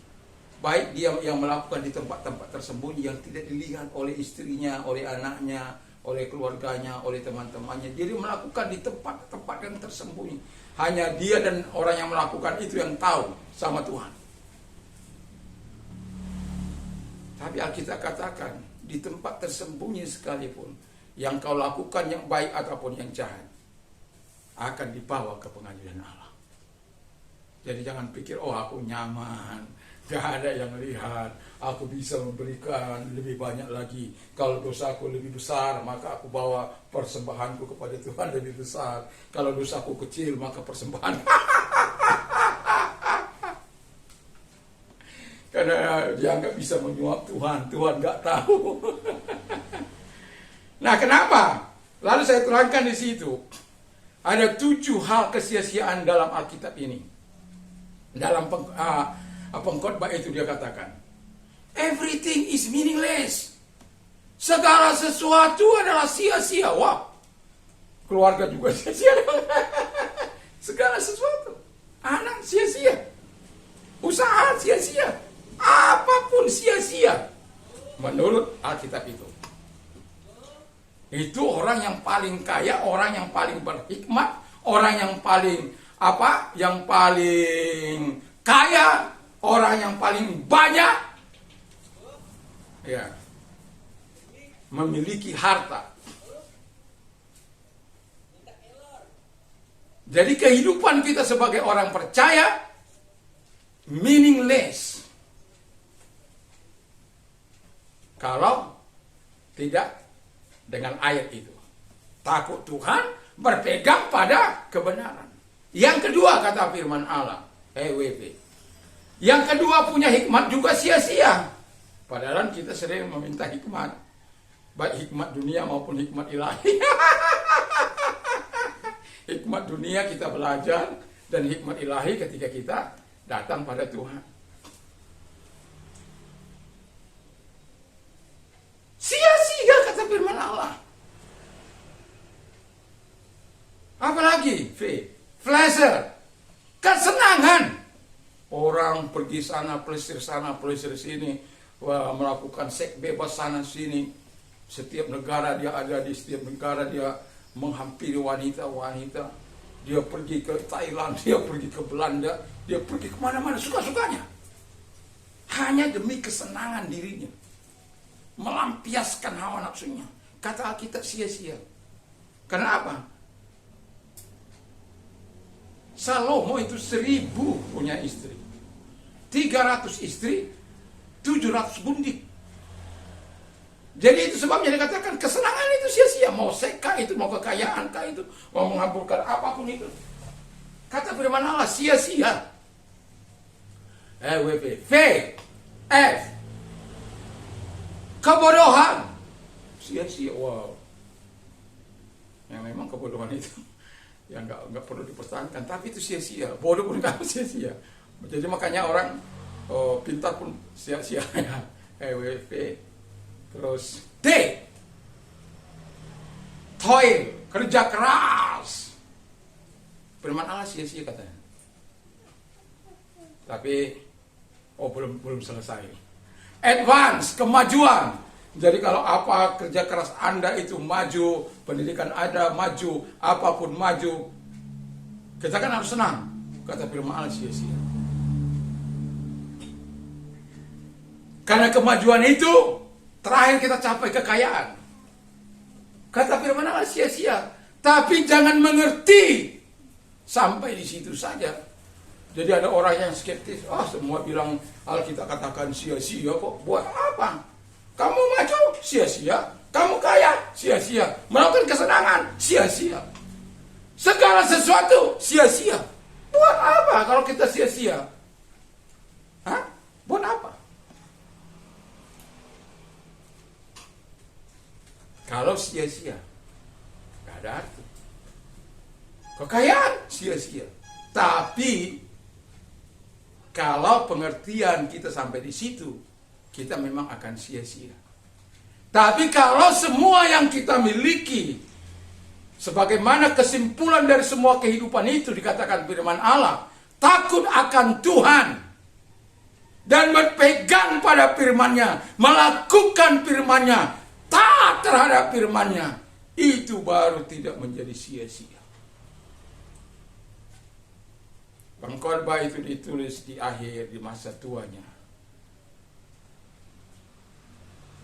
Baik dia yang melakukan di tempat-tempat tersembunyi yang tidak dilihat oleh istrinya, oleh anaknya, oleh keluarganya, oleh teman-temannya. Jadi melakukan di tempat-tempat yang tersembunyi. Hanya dia dan orang yang melakukan itu yang tahu sama Tuhan. Tapi Alkitab katakan, di tempat tersembunyi sekalipun, yang kau lakukan yang baik ataupun yang jahat, akan dibawa ke pengadilan Allah. Jadi jangan pikir, oh aku nyaman, gak ada yang lihat, aku bisa memberikan lebih banyak lagi. Kalau dosaku lebih besar, maka aku bawa persembahanku kepada Tuhan lebih besar. Kalau dosaku kecil, maka persembahan. Karena dia nggak bisa menyuap Tuhan, Tuhan nggak tahu. Nah, kenapa? Lalu saya terangkan di situ. Ada 7 hal kesia-siaan dalam Alkitab ini. Dalam pengkhotbah itu dia katakan, everything is meaningless. Segala sesuatu adalah sia-sia. Wah, keluarga juga sia-sia. Segala sesuatu. Anak sia-sia. Usaha sia-sia. Apapun sia-sia. Menurut Alkitab itu. Itu orang yang paling kaya, orang yang paling berhikmat, orang yang paling yang paling kaya, orang yang paling banyak, ya, memiliki harta. Jadi kehidupan kita sebagai orang percaya meaningless kalau tidak dengan ayat itu. Takut Tuhan, berpegang pada kebenaran. Yang kedua kata firman Allah, EWP. Yang kedua punya hikmat juga sia-sia. Padahal kita sering meminta hikmat. Baik hikmat dunia maupun hikmat ilahi. Hikmat dunia kita belajar, dan hikmat ilahi ketika kita datang pada Tuhan. Sia-sia kata firman Allah. Apalagi pleasure, kesenangan. Orang pergi sana, plesir sini, melakukan seks bebas sana sini. Setiap negara dia ada, di setiap negara dia menghampiri wanita-wanita. Dia pergi ke Thailand, dia pergi ke Belanda, dia pergi kemana-mana suka-sukanya. Hanya demi kesenangan dirinya, melampiaskan hawa nafsunya. Kata Alkitab sia-sia. Kenapa? Salomo itu 1000 punya istri, 300 istri, 700 gundik. Jadi itu sebabnya dikatakan kesenangan itu sia-sia. Mau seka itu, mau kekayaan kah itu, mau menghamburkan apapun itu. Kata firman Allah sia-sia. F, kebodohan, sia-sia. Wow. Yang memang kebodohan itu yang nggak perlu dipertahankan, tapi itu sia-sia. Bodoh pun kamu sia-sia. Jadi makanya orang pintar pun sia-sia. EWP. Terus D, toil, kerja keras. Firman Allah sia-sia katanya. Tapi belum selesai. Advance, kemajuan. Jadi kalau apa kerja keras Anda itu maju, pendidikan Anda maju, apapun maju, kita kan harus senang. Kata firman Allah sia-sia. Karena kemajuan itu terakhir kita capai kekayaan. Kata firman Allah sia-sia. Tapi jangan mengerti sampai di situ saja. Jadi ada orang yang skeptis. Semua bilang Alkitab katakan sia-sia kok. Buat apa? Kamu maju sia-sia. Kamu kaya sia-sia. Melakukan kesenangan sia-sia. Segala sesuatu sia-sia. Buat apa kalau kita sia-sia? Buat apa? Kalau sia-sia, gak ada arti. Kekayaan sia-sia. Tapi kalau pengertian kita sampai di situ, kita memang akan sia-sia. Tapi kalau semua yang kita miliki, sebagaimana kesimpulan dari semua kehidupan itu dikatakan firman Allah, takut akan Tuhan dan berpegang pada firman-Nya, melakukan firman-Nya, taat terhadap firman-Nya, itu baru tidak menjadi sia-sia. Pengkhotbah itu ditulis di akhir, di masa tuanya.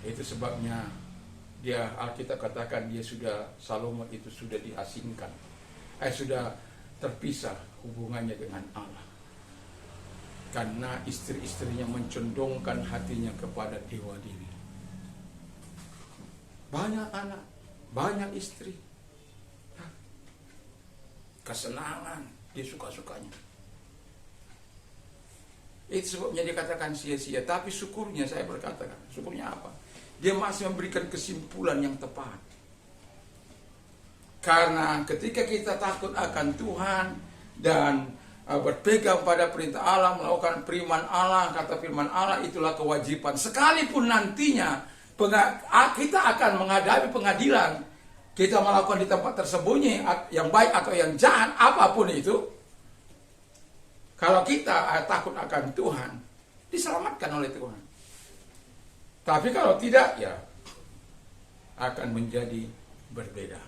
Itu sebabnya dia, Alkitab katakan dia sudah, Salomo itu sudah diasingkan, sudah terpisah hubungannya dengan Allah, karena istri-istrinya mencondongkan hatinya kepada dewa diri. Banyak anak, banyak istri, kesenangan dia suka-sukanya. Itu sebabnya dikatakan sia-sia. Tapi syukurnya, saya berkatakan, syukurnya apa? Dia masih memberikan kesimpulan yang tepat. Karena ketika kita takut akan Tuhan dan berpegang pada perintah Allah, melakukan firman Allah, kata firman Allah itulah kewajiban. Sekalipun nantinya kita akan menghadapi pengadilan, kita melakukan di tempat tersembunyi, yang baik atau yang jahat, apapun itu, kalau kita takut akan Tuhan, diselamatkan oleh Tuhan. Tapi kalau tidak, ya akan menjadi berbeda.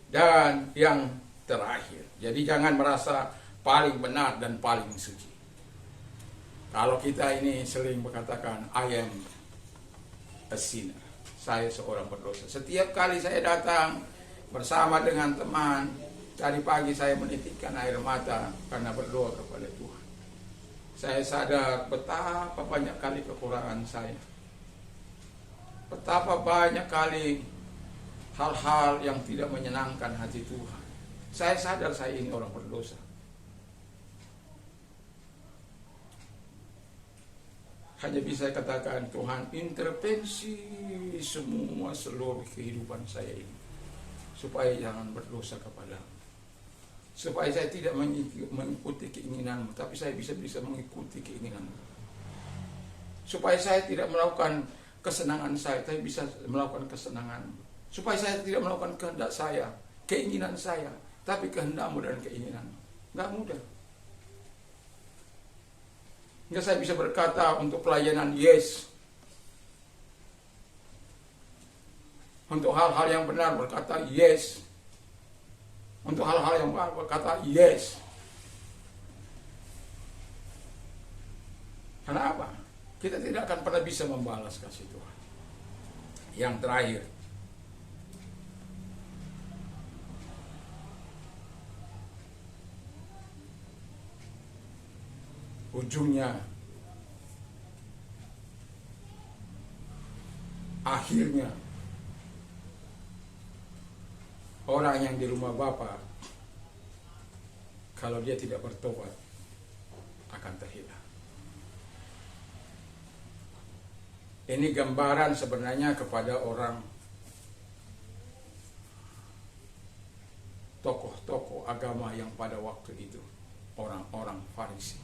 Dan yang terakhir, jadi jangan merasa paling benar dan paling suci. Kalau kita ini sering berkatakan, I am a sinner, saya seorang berdosa. Setiap kali saya datang bersama dengan teman, tadi pagi saya menitikkan air mata karena berdoa kepada Tuhan. Saya sadar betapa banyak kali kekurangan saya, betapa banyak kali hal-hal yang tidak menyenangkan hati Tuhan. Saya sadar saya ini orang berdosa. Hanya bisa saya katakan, Tuhan intervensi semua seluruh kehidupan saya ini, supaya jangan berdosa kepadamu, supaya saya tidak mengikuti keinginanmu, tapi saya bisa mengikuti keinginanmu, supaya saya tidak melakukan kesenangan saya, tapi bisa melakukan kesenanganmu, supaya saya tidak melakukan kehendak saya, keinginan saya, tapi kehendakmu dan keinginanmu. Nggak mudah. Nggak, saya bisa berkata untuk pelayanan yes, untuk hal-hal yang benar berkata yes, untuk hal-hal yang benar berkata yes. Karena apa? Kita tidak akan pernah bisa membalas kasih Tuhan. Yang terakhir, ujungnya, akhirnya, orang yang di rumah Bapa, kalau dia tidak bertobat, akan terhilang. Ini gambaran sebenarnya kepada orang tokoh-tokoh agama yang pada waktu itu, orang-orang Farisi,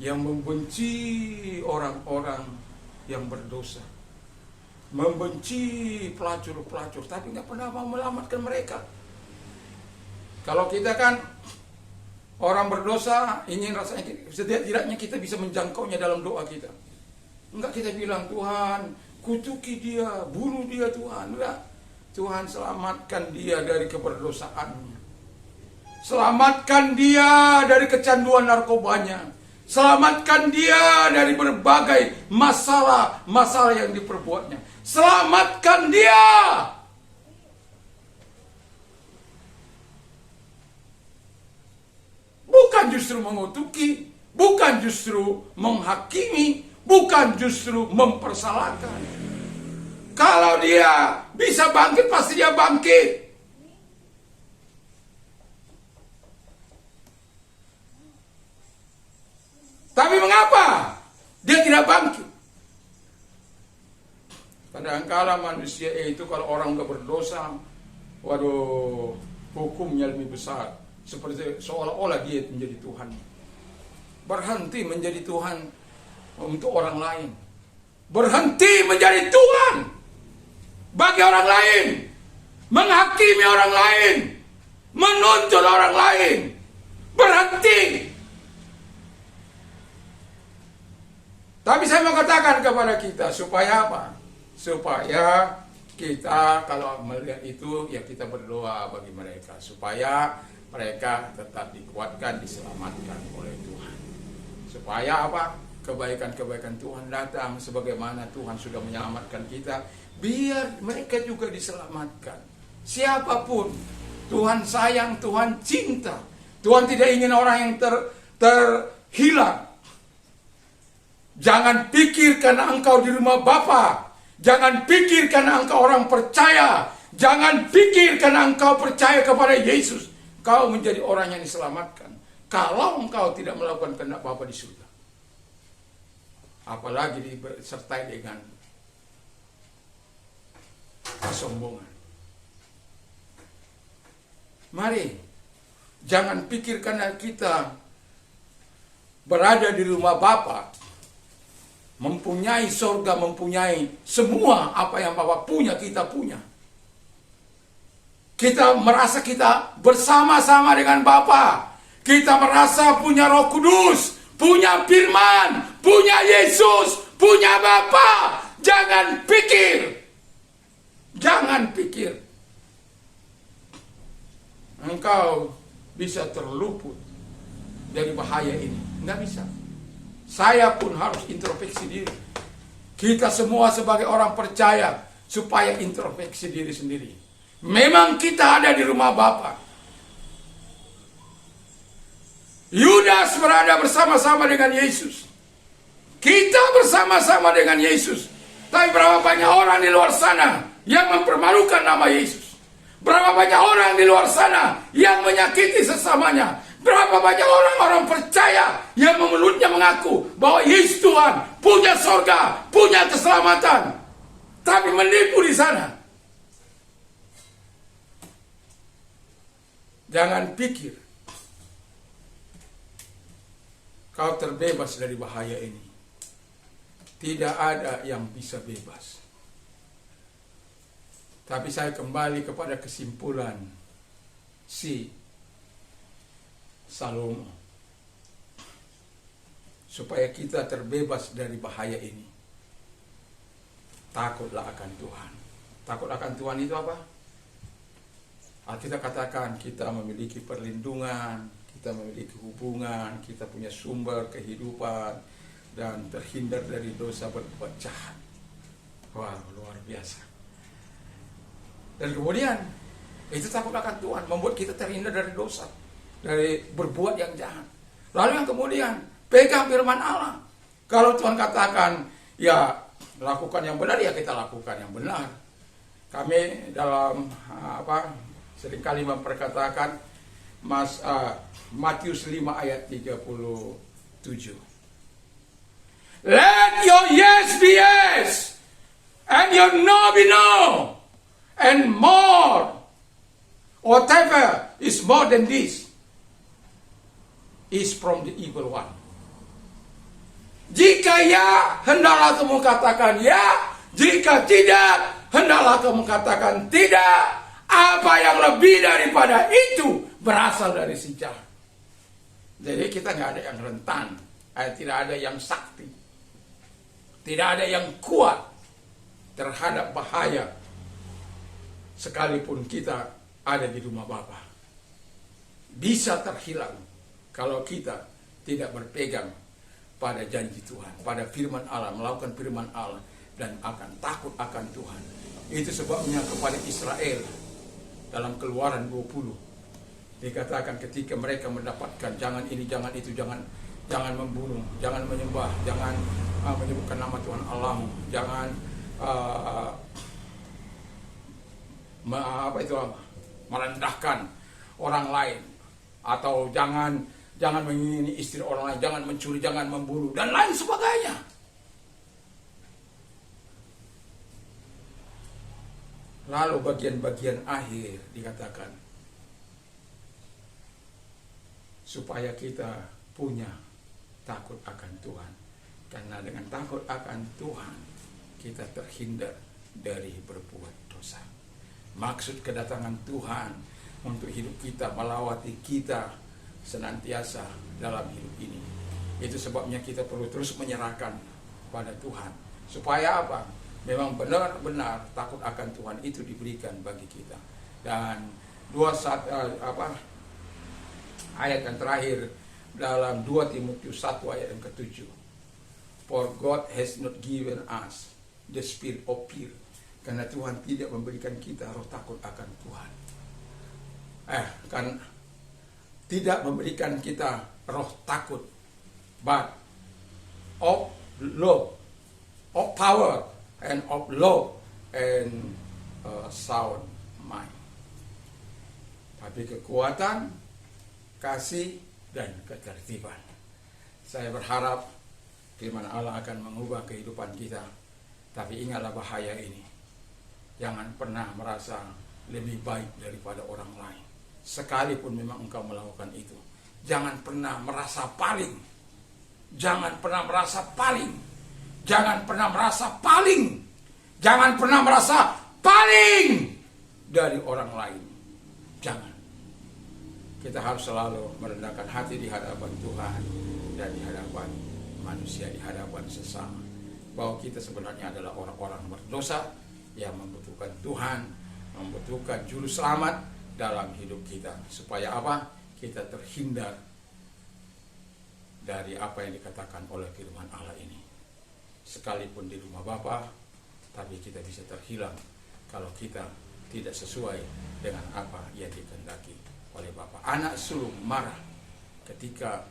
yang membenci orang-orang yang berdosa, membenci pelacur-pelacur, tapi nggak pernah mau menyelamatkan mereka. Kalau kita kan orang berdosa, ingin rasanya setidaknya kita bisa menjangkaunya dalam doa kita. Enggak kita bilang, Tuhan kutuki dia, bunuh dia Tuhan. Enggak, Tuhan selamatkan dia dari keberdosaannya, selamatkan dia dari kecanduan narkobanya, selamatkan dia dari berbagai masalah yang diperbuatnya. Selamatkan dia. Bukan justru mengutuki, bukan justru menghakimi, bukan justru mempersalahkan. Kalau dia bisa bangkit, pasti dia bangkit. Tapi mengapa dia tidak bangkit? Kadangkala manusia itu kalau orang udah berdosa, waduh, hukumnya lebih besar. Seperti seolah-olah dia menjadi Tuhan. Berhenti menjadi Tuhan untuk orang lain. Berhenti menjadi Tuhan bagi orang lain. Menghakimi orang lain. Menuntut orang lain. Berhenti. Tapi saya mau katakan kepada kita, supaya apa? Supaya kita kalau melihat itu, ya kita berdoa bagi mereka. Supaya mereka tetap dikuatkan, diselamatkan oleh Tuhan. Supaya apa? Kebaikan-kebaikan Tuhan datang sebagaimana Tuhan sudah menyelamatkan kita, biar mereka juga diselamatkan. Siapapun, Tuhan sayang, Tuhan cinta. Tuhan tidak ingin orang yang terhilang. Jangan pikir karena engkau di rumah Bapa. Jangan pikir karena engkau orang percaya. Jangan pikir karena engkau percaya kepada Yesus, kau menjadi orang yang diselamatkan. Kalau engkau tidak melakukan kehendak Bapa di surga. Apalagi disertai dengan kesombongan. Mari, jangan pikir karena kita berada di rumah Bapa, mempunyai surga, mempunyai semua apa yang Bapa punya, kita punya. Kita merasa kita bersama-sama dengan Bapa. Kita merasa punya Roh Kudus, punya firman, punya Yesus, punya Bapa. Jangan pikir engkau bisa terluput dari bahaya ini. Nggak bisa. Saya pun harus introspeksi diri. Kita semua sebagai orang percaya supaya introspeksi diri sendiri. Memang kita ada di rumah Bapa. Yudas berada bersama-sama dengan Yesus. Kita bersama-sama dengan Yesus. Tapi berapa banyak orang di luar sana yang mempermalukan nama Yesus? Berapa banyak orang di luar sana yang menyakiti sesamanya? Berapa banyak orang-orang percaya yang mulutnya mengaku bahwa Yesus Tuhan, punya surga, punya keselamatan, tapi menipu di sana. Jangan pikir kau terbebas dari bahaya ini. Tidak ada yang bisa bebas. Tapi saya kembali kepada kesimpulan si Salomo. Supaya kita terbebas dari bahaya ini, takutlah akan Tuhan. Takut akan Tuhan itu apa? Kita katakan kita memiliki perlindungan, kita memiliki hubungan, kita punya sumber kehidupan, dan terhindar dari dosa berbuat jahat. Wah, luar biasa. Dan kemudian, itu takut akan Tuhan, membuat kita terhindar dari dosa, dari berbuat yang jahat. Lalu yang kemudian, pegang firman Allah. Kalau Tuhan katakan, ya lakukan yang benar, ya kita lakukan yang benar. Kami dalam seringkali memperkatakan Matius 5 ayat 37. Let your yes be yes, and your no be no, and more, whatever is more than this, is from the evil one. Jika ya, hendaklah kamu katakan ya. Jika tidak, hendaklah kamu katakan tidak. Apa yang lebih daripada itu berasal dari si jahat. Jadi kita nggak ada yang rentan, tidak ada yang sakti, tidak ada yang kuat terhadap bahaya, sekalipun kita ada di rumah Bapa. Bisa terhilang kalau kita tidak berpegang pada janji Tuhan, pada firman Allah, melakukan firman Allah, dan akan takut akan Tuhan. Itu sebabnya kepada Israel dalam Keluaran 20 dikatakan ketika mereka mendapatkan jangan ini, jangan itu, jangan membunuh, jangan menyembah, jangan menyebutkan nama Tuhan Allahmu, jangan merendahkan orang lain, atau jangan mengingini istri orang lain, jangan mencuri, jangan membunuh, dan lain sebagainya. Lalu bagian-bagian akhir dikatakan supaya kita punya takut akan Tuhan. Karena dengan takut akan Tuhan kita terhindar dari berbuat dosa. Maksud kedatangan Tuhan untuk hidup kita, melawati kita senantiasa dalam hidup ini. Itu sebabnya kita perlu terus menyerahkan pada Tuhan. Supaya apa? Memang benar-benar takut akan Tuhan itu diberikan bagi kita. Dan ayat yang terakhir dalam 2 Timotius 1 ayat yang ke-7. For God has not given us the spirit of fear. Karena Tuhan tidak memberikan kita roh takut akan Tuhan. Kan tidak memberikan kita roh takut, but of love, of power, and of love and sound mind. Tapi kekuatan, kasih, dan ketertiban. Saya berharap firman Allah akan mengubah kehidupan kita. Tapi ingatlah bahaya ini. Jangan pernah merasa lebih baik daripada orang lain. Sekalipun memang engkau melakukan itu. Jangan pernah merasa paling. Jangan pernah merasa paling. Jangan pernah merasa paling. Jangan pernah merasa paling dari orang lain. Jangan. Kita harus selalu merendahkan hati di hadapan Tuhan dan di hadapan manusia, di hadapan sesama. Bahwa kita sebenarnya adalah orang-orang berdosa yang membutuhkan Tuhan, membutuhkan juru selamat dalam hidup kita. Supaya apa? Kita terhindar dari apa yang dikatakan oleh firman Allah ini. Sekalipun di rumah Bapa, tapi kita bisa terhilang kalau kita tidak sesuai dengan apa yang dikehendaki oleh Bapa. Anak sulung marah ketika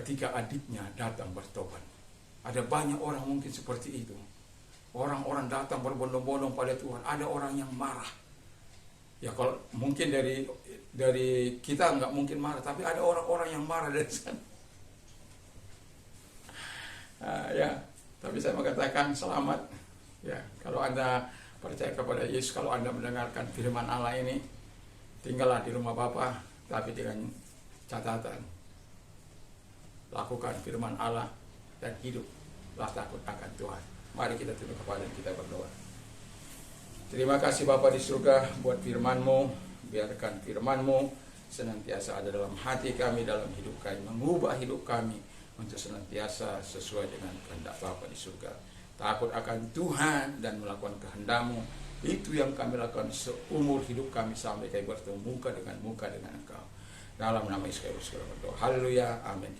ketika adiknya datang bertobat. Ada banyak orang mungkin seperti itu. Orang-orang datang berbondong-bondong pada Tuhan. Ada orang yang marah. Ya kalau mungkin dari kita nggak mungkin marah, tapi ada orang-orang yang marah dari sana. Ya, tapi saya mengatakan selamat. Ya, kalau Anda percaya kepada Yesus, kalau Anda mendengarkan firman Allah ini, tinggallah di rumah Bapa, tapi dengan catatan lakukan firman Allah dan hiduplah takut akan Tuhan. Mari kita tunduk kepala dan kita berdoa. Terima kasih Bapa di surga buat firman-Mu. Biarkan firman-Mu senantiasa ada dalam hati kami, dalam hidup kami, mengubah hidup kami untuk senantiasa sesuai dengan kehendak Bapa di surga. Takut akan Tuhan dan melakukan kehendak-Mu. Itu yang kami lakukan seumur hidup kami sampai kami bertemu muka dengan Engkau. Dalam nama Yesus Kristus berdoa. Haleluya. Amin.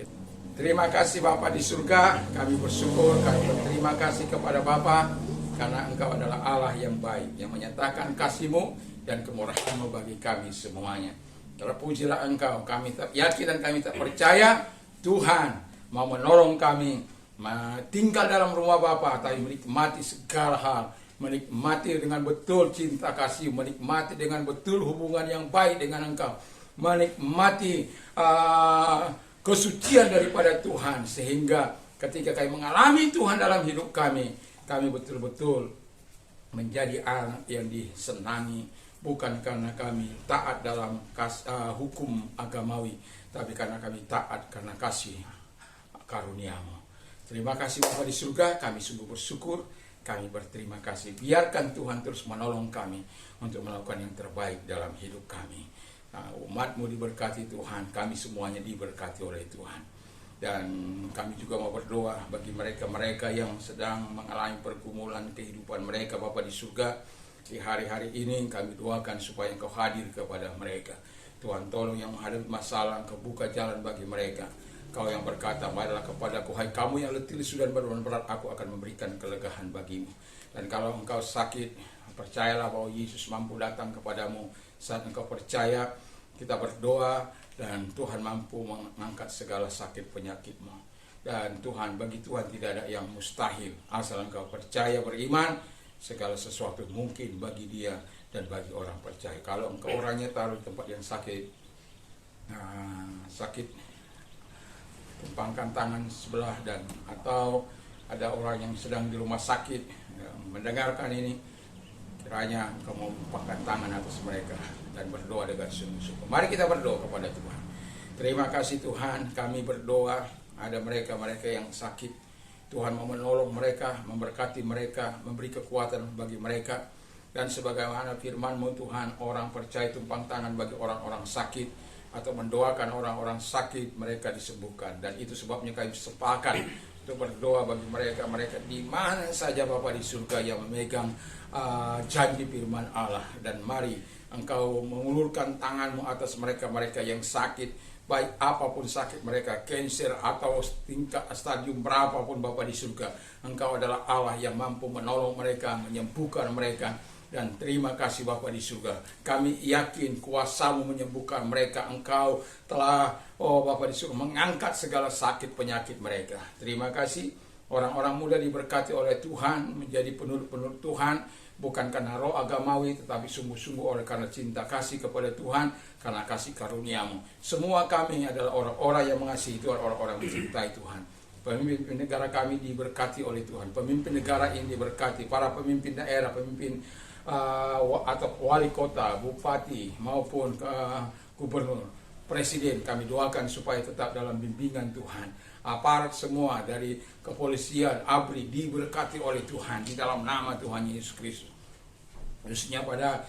Terima kasih Bapa di surga. Kami bersyukur, kami berterima kasih kepada Bapa karena Engkau adalah Allah yang baik, yang menyatakan kasih-Mu dan kemurahan-Mu bagi kami semuanya. Terpujilah Engkau. Kami tak yakin dan kami tak percaya Tuhan mau menolong kami tinggal dalam rumah Bapa, tapi menikmati segala hal, menikmati dengan betul cinta kasih, menikmati dengan betul hubungan yang baik dengan Engkau, menikmati kesucian daripada Tuhan, sehingga ketika kami mengalami Tuhan dalam hidup kami betul-betul menjadi anak yang disenangi, bukan karena kami taat dalam hukum agamawi, tapi karena kami taat karena kasih karunia-Mu. Terima kasih Bapa di surga, kami sungguh bersyukur, kami berterima kasih. Biarkan Tuhan terus menolong kami untuk melakukan yang terbaik dalam hidup kami. Umat-Mu diberkati Tuhan, kami semuanya diberkati oleh Tuhan. Dan kami juga mau berdoa bagi mereka-mereka yang sedang mengalami pergumulan kehidupan mereka Bapa di surga. Di hari-hari ini kami doakan supaya Engkau hadir kepada mereka. Tuhan tolong yang menghadapi masalah, Engkau buka jalan bagi mereka. Kau yang berkata, marilah kepadaku, hai kamu yang letih lesu dan beban berat, aku akan memberikan kelegaan bagimu. Dan kalau engkau sakit, percayalah bahwa Yesus mampu datang kepadamu. Saat engkau percaya, kita berdoa dan Tuhan mampu mengangkat segala sakit penyakitmu. Dan Tuhan, bagi Tuhan tidak ada yang mustahil. Asal engkau percaya, beriman, segala sesuatu mungkin bagi Dia dan bagi orang percaya. Kalau engkau orangnya taruh di tempat yang sakit, sakit, tumpangkan tangan sebelah, dan atau ada orang yang sedang di rumah sakit yang mendengarkan ini, kiranya engkau memumpahkan tangan atas mereka dan berdoa dengan sungguh-sungguh. Mari kita berdoa kepada Tuhan. Terima kasih Tuhan, kami berdoa ada mereka-mereka yang sakit. Tuhan mau menolong mereka, memberkati mereka, memberi kekuatan bagi mereka. Dan sebagaimana firman-Mu Tuhan, orang percaya tumpang tangan bagi orang-orang sakit, atau mendoakan orang-orang sakit, mereka disembuhkan. Dan itu sebabnya kami sepakat untuk berdoa bagi mereka di mana saja Bapa di surga yang memegang janji firman Allah. Dan mari Engkau mengulurkan tangan-Mu atas mereka-mereka yang sakit, baik apapun sakit mereka, kanker atau tingkat stadium berapapun Bapa di surga. Engkau adalah Allah yang mampu menolong mereka, menyembuhkan mereka. Dan terima kasih Bapa di surga, kami yakin kuasa-Mu menyembuhkan mereka. Engkau telah, Bapa di surga, mengangkat segala sakit penyakit mereka. Terima kasih, orang-orang muda diberkati oleh Tuhan, menjadi penurut-penurut Tuhan, bukan karena roh agamawi, tetapi sungguh-sungguh oleh karena cinta kasih kepada Tuhan, karena kasih karunia-Mu. Semua kami adalah orang-orang yang mengasihi Tuhan, orang-orang yang mencintai Tuhan. Pemimpin negara kami diberkati oleh Tuhan. Pemimpin negara ini diberkati, para pemimpin daerah, pemimpin atau wali kota, bupati, maupun gubernur, presiden, kami doakan supaya tetap dalam bimbingan Tuhan. Aparat semua dari kepolisian, ABRI diberkati oleh Tuhan di dalam nama Tuhan Yesus Kristus. Khususnya pada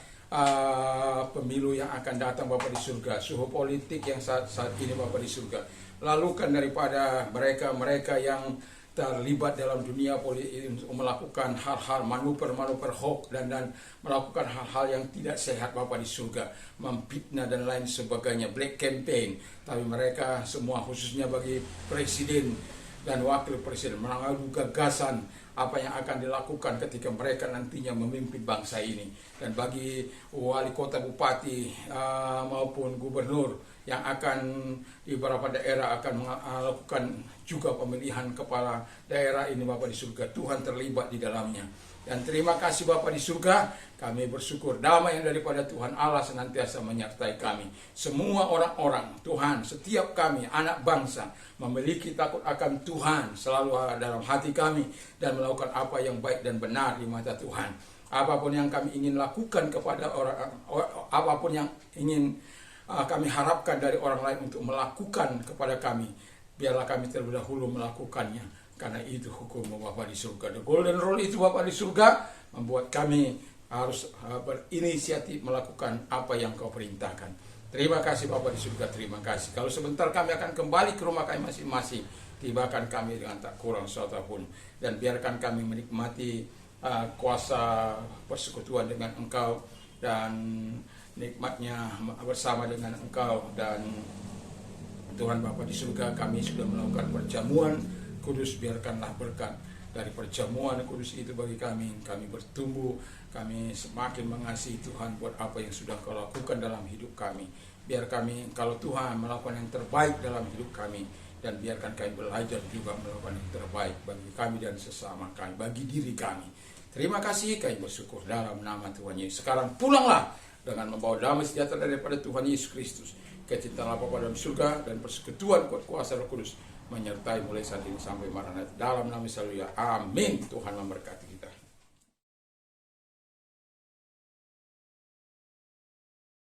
pemilu yang akan datang Bapa di surga, suhu politik yang saat ini Bapa di surga. Lalukan daripada mereka-mereka yang terlibat dalam dunia politik untuk melakukan hal-hal manuver-manuver hoax dan melakukan hal-hal yang tidak sehat Bapa di surga, memfitnah dan lain sebagainya, black campaign. Tapi mereka semua, khususnya bagi presiden dan wakil presiden, mengadu gagasan apa yang akan dilakukan ketika mereka nantinya memimpin bangsa ini. Dan bagi wali kota, bupati maupun gubernur yang akan di beberapa daerah akan melakukan juga pemilihan kepala daerah ini Bapa di surga, Tuhan terlibat di dalamnya. Dan terima kasih Bapa di surga, kami bersyukur damai yang daripada Tuhan Allah senantiasa menyertai kami. Semua orang-orang Tuhan, setiap kami anak bangsa memiliki takut akan Tuhan selalu dalam hati kami dan melakukan apa yang baik dan benar di mata Tuhan. Apapun yang kami ingin lakukan kepada orang, apapun yang ingin kami harapkan dari orang lain untuk melakukan kepada kami, biarlah kami terlebih dahulu melakukannya, karena itu hukum Bapa di surga. The golden rule itu Bapa di surga membuat kami harus berinisiatif melakukan apa yang Kau perintahkan. Terima kasih Bapa di surga, terima kasih. Kalau sebentar kami akan kembali ke rumah kami masing-masing, tibakan kami dengan tak kurang sesuatu pun, dan biarkan kami menikmati kuasa persekutuan dengan Engkau dan nikmatnya bersama dengan Engkau. Dan Tuhan Bapa di surga, kami sudah melakukan perjamuan kudus, biarkanlah berkat dari perjamuan kudus itu bagi kami. Kami bertumbuh, kami semakin mengasihi Tuhan buat apa yang sudah Kau lakukan dalam hidup kami. Biar kami, kalau Tuhan, melakukan yang terbaik dalam hidup kami, dan biarkan kami belajar juga melakukan yang terbaik bagi kami dan sesama kami, bagi diri kami. Terima kasih, kami bersyukur dalam nama Tuhan Yesus. Sekarang pulanglah dengan membawa damai sejahtera daripada Tuhan Yesus Kristus, kecintaan Bapa dalam surga, dan persekutuan kuasa Roh Kudus menyertai mulai saat ini sampai Maranatha. Dalam nama Yesus, amin. Tuhan memberkati.